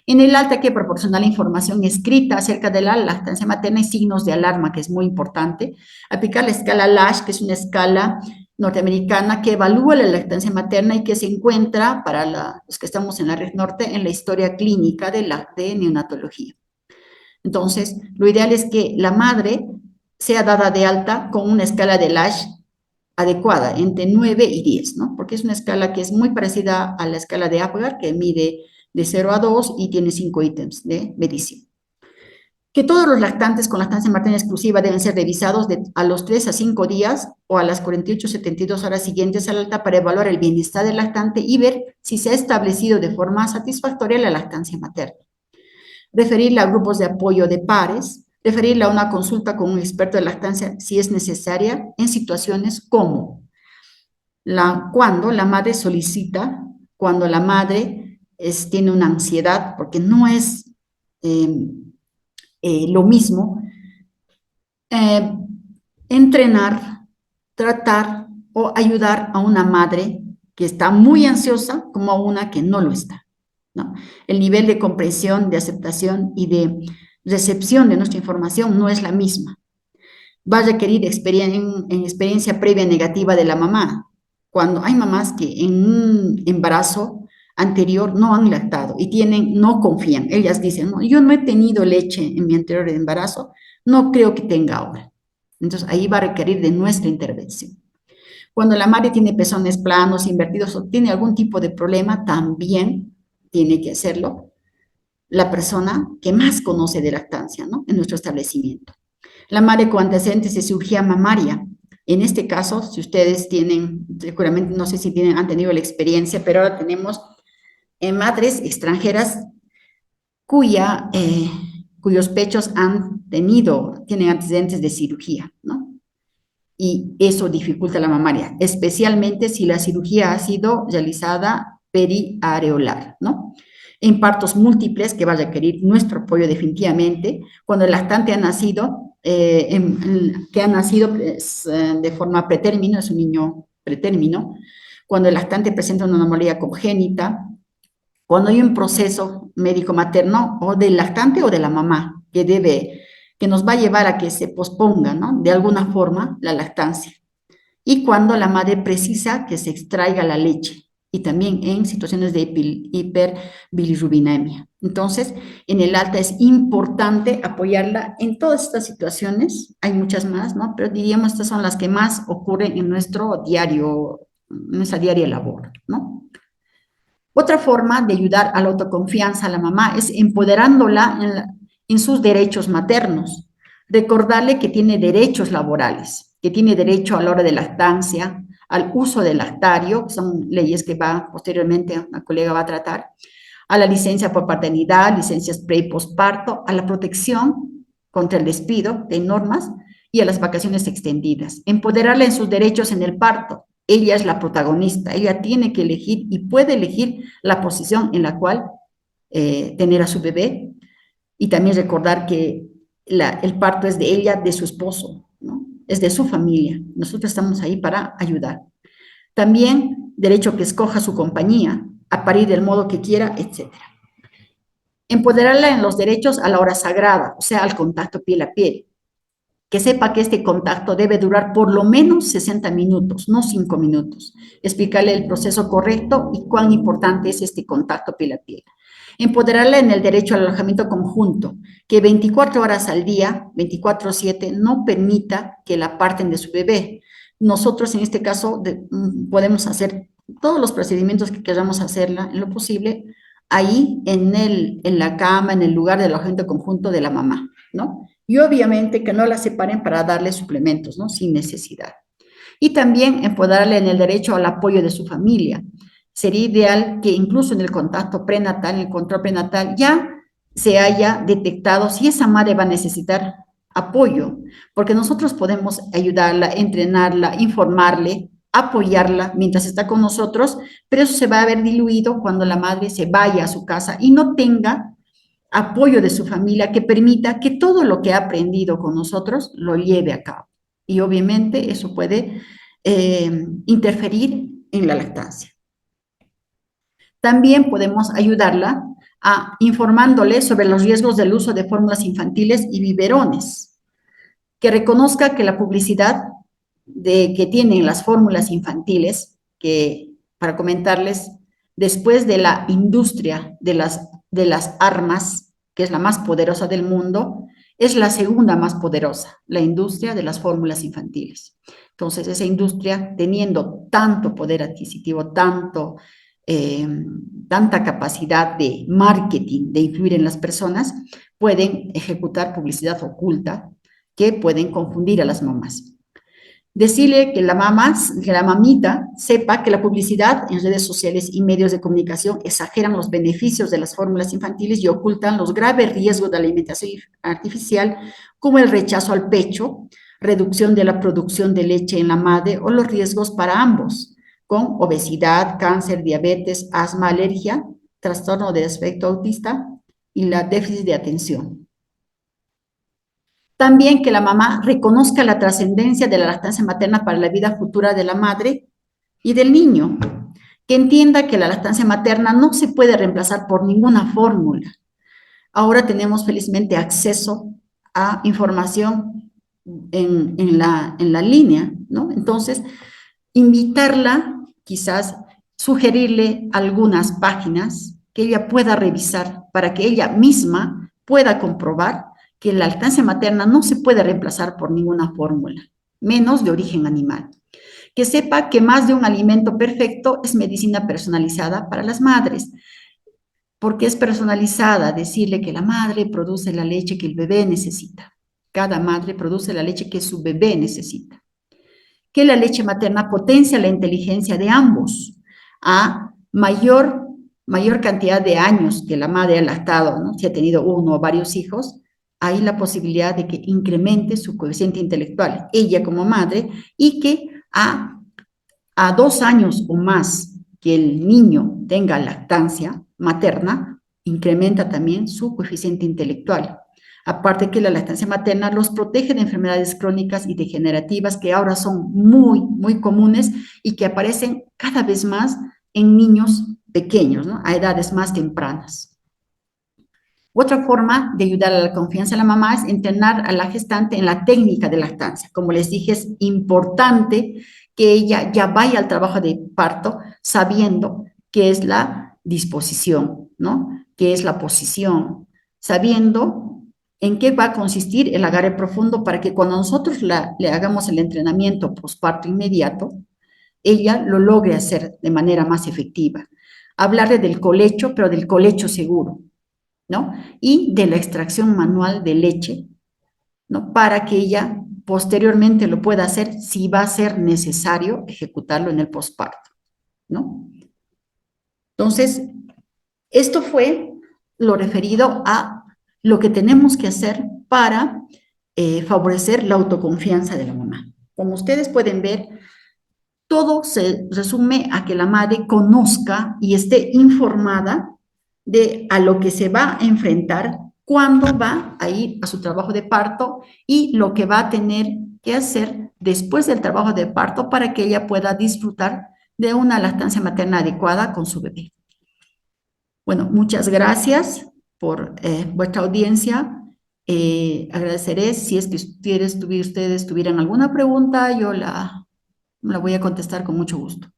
En el alta hay que proporcionar la información escrita acerca de la lactancia materna y signos de alarma, que es muy importante. Aplicar la escala LASH, que es una escala norteamericana que evalúa la lactancia materna y que se encuentra, para los que estamos en la red norte, en la historia clínica de neonatología. Entonces, lo ideal es que la madre sea dada de alta con una escala de LASH adecuada, entre 9 y 10, ¿no? Porque es una escala que es muy parecida a la escala de Apgar, que mide de 0 a 2 y tiene 5 ítems de medición. Que todos los lactantes con lactancia materna exclusiva deben ser revisados a los 3 a 5 días o a las 48-72 horas siguientes al alta para evaluar el bienestar del lactante y ver si se ha establecido de forma satisfactoria la lactancia materna. Referirla a grupos de apoyo de pares, referirla a una consulta con un experto de lactancia si es necesaria en situaciones como cuando la madre solicita, cuando la madre tiene una ansiedad, porque no es lo mismo eh, entrenar, tratar o ayudar a una madre que está muy ansiosa como a una que no lo está, ¿no? El nivel de comprensión, de aceptación y de recepción de nuestra información no es la misma. Va a requerir experiencia previa negativa de la mamá. Cuando hay mamás que en un embarazo anterior no han lactado y no confían. Ellas dicen, no, yo no he tenido leche en mi anterior embarazo, no creo que tenga ahora. Entonces ahí va a requerir de nuestra intervención. Cuando la madre tiene pezones planos, invertidos o tiene algún tipo de problema, también tiene que hacerlo la persona que más conoce de lactancia, ¿no? En nuestro establecimiento. La madre con antecedentes de cirugía mamaria. En este caso, si ustedes tienen, seguramente no sé si han tenido la experiencia, pero ahora tenemos madres extranjeras cuyos pechos tienen antecedentes de cirugía, ¿no? Y eso dificulta la mamaria, especialmente si la cirugía ha sido realizada periareolar, ¿no? En partos múltiples, que va a requerir nuestro apoyo definitivamente, cuando el lactante ha nacido, de forma pretérmino, es un niño pretérmino, cuando el lactante presenta una anomalía congénita, cuando hay un proceso médico materno o del lactante o de la mamá que nos va a llevar a que se posponga, ¿no? De alguna forma la lactancia. Y cuando la madre precisa que se extraiga la leche y también en situaciones de hiperbilirrubinemia. Entonces, en el alta es importante apoyarla en todas estas situaciones. Hay muchas más, ¿no? Pero diríamos estas son las que más ocurren en nuestra diaria labor, ¿no? Otra forma de ayudar a la autoconfianza a la mamá es empoderándola en sus derechos maternos. Recordarle que tiene derechos laborales, que tiene derecho a la hora de lactancia, al uso del lactario, que son leyes que posteriormente una colega va a tratar, a la licencia por paternidad, licencias pre y posparto, a la protección contra el despido de normas y a las vacaciones extendidas. Empoderarla en sus derechos en el parto. Ella es la protagonista, ella tiene que elegir y puede elegir la posición en la cual tener a su bebé, y también recordar que el parto es de ella, de su esposo, ¿no? Es de su familia. Nosotros estamos ahí para ayudar. También derecho a que escoja su compañía, a parir del modo que quiera, etc. Empoderarla en los derechos a la hora sagrada, o sea, al contacto piel a piel. Que sepa que este contacto debe durar por lo menos 60 minutos, no 5 minutos. Explicarle el proceso correcto y cuán importante es este contacto piel a piel. Empoderarla en el derecho al alojamiento conjunto, que 24 horas al día, 24/7, no permita que la aparten de su bebé. Nosotros en este caso podemos hacer todos los procedimientos que queramos hacerla en lo posible ahí en la cama, en el lugar del alojamiento conjunto de la mamá, ¿no? Y obviamente que no la separen para darle suplementos, ¿no? Sin necesidad. Y también empoderarle en el derecho al apoyo de su familia. Sería ideal que incluso en el contacto prenatal, en el control prenatal, ya se haya detectado si esa madre va a necesitar apoyo, porque nosotros podemos ayudarla, entrenarla, informarle apoyarla mientras está con nosotros, pero eso se va a ver diluido cuando la madre se vaya a su casa y no tenga apoyo de su familia que permita que todo lo que ha aprendido con nosotros lo lleve a cabo. Y obviamente eso puede interferir en la lactancia. También podemos ayudarla informándole sobre los riesgos del uso de fórmulas infantiles y biberones, que reconozca que la publicidad que tienen las fórmulas infantiles, que para comentarles, después de la industria de las armas, que es la más poderosa del mundo, es la segunda más poderosa, la industria de las fórmulas infantiles. Entonces, esa industria, teniendo tanto poder adquisitivo, tanta capacidad de marketing, de influir en las personas, pueden ejecutar publicidad oculta que pueden confundir a las mamás. Decirle que la mamita sepa que la publicidad en redes sociales y medios de comunicación exageran los beneficios de las fórmulas infantiles y ocultan los graves riesgos de la alimentación artificial, como el rechazo al pecho, reducción de la producción de leche en la madre o los riesgos para ambos, con obesidad, cáncer, diabetes, asma, alergia, trastorno de espectro autista y la déficit de atención. También que la mamá reconozca la trascendencia de la lactancia materna para la vida futura de la madre y del niño, que entienda que la lactancia materna no se puede reemplazar por ninguna fórmula. Ahora tenemos felizmente acceso a información en la línea, ¿no? Entonces, invitarla, quizás sugerirle algunas páginas que ella pueda revisar para que ella misma pueda comprobar que la lactancia materna no se puede reemplazar por ninguna fórmula, menos de origen animal. Que sepa que más de un alimento perfecto es medicina personalizada para las madres, porque es personalizada, decirle que la madre produce la leche que el bebé necesita. Cada madre produce la leche que su bebé necesita. Que la leche materna potencia la inteligencia de ambos a mayor cantidad de años que la madre ha lactado, ¿no? Si ha tenido uno o varios hijos, hay la posibilidad de que incremente su coeficiente intelectual, ella como madre, y que a 2 años o más que el niño tenga lactancia materna, incrementa también su coeficiente intelectual. Aparte que la lactancia materna los protege de enfermedades crónicas y degenerativas que ahora son muy comunes y que aparecen cada vez más en niños pequeños, ¿no? A edades más tempranas. Otra forma de ayudar a la confianza de la mamá es entrenar a la gestante en la técnica de lactancia. Como les dije, es importante que ella ya vaya al trabajo de parto sabiendo qué es la disposición, ¿no? Qué es la posición, sabiendo en qué va a consistir el agarre profundo para que cuando nosotros le hagamos el entrenamiento posparto inmediato, ella lo logre hacer de manera más efectiva. Hablarle del colecho, pero del colecho seguro, ¿no? Y de la extracción manual de leche, ¿no? Para que ella posteriormente lo pueda hacer si va a ser necesario ejecutarlo en el posparto, ¿no? Entonces, esto fue lo referido a lo que tenemos que hacer para favorecer la autoconfianza de la mamá. Como ustedes pueden ver, todo se resume a que la madre conozca y esté informada a lo que se va a enfrentar cuando va a ir a su trabajo de parto y lo que va a tener que hacer después del trabajo de parto para que ella pueda disfrutar de una lactancia materna adecuada con su bebé. Bueno, muchas gracias por vuestra audiencia. Agradeceré si es que ustedes tuvieran alguna pregunta, yo la voy a contestar con mucho gusto.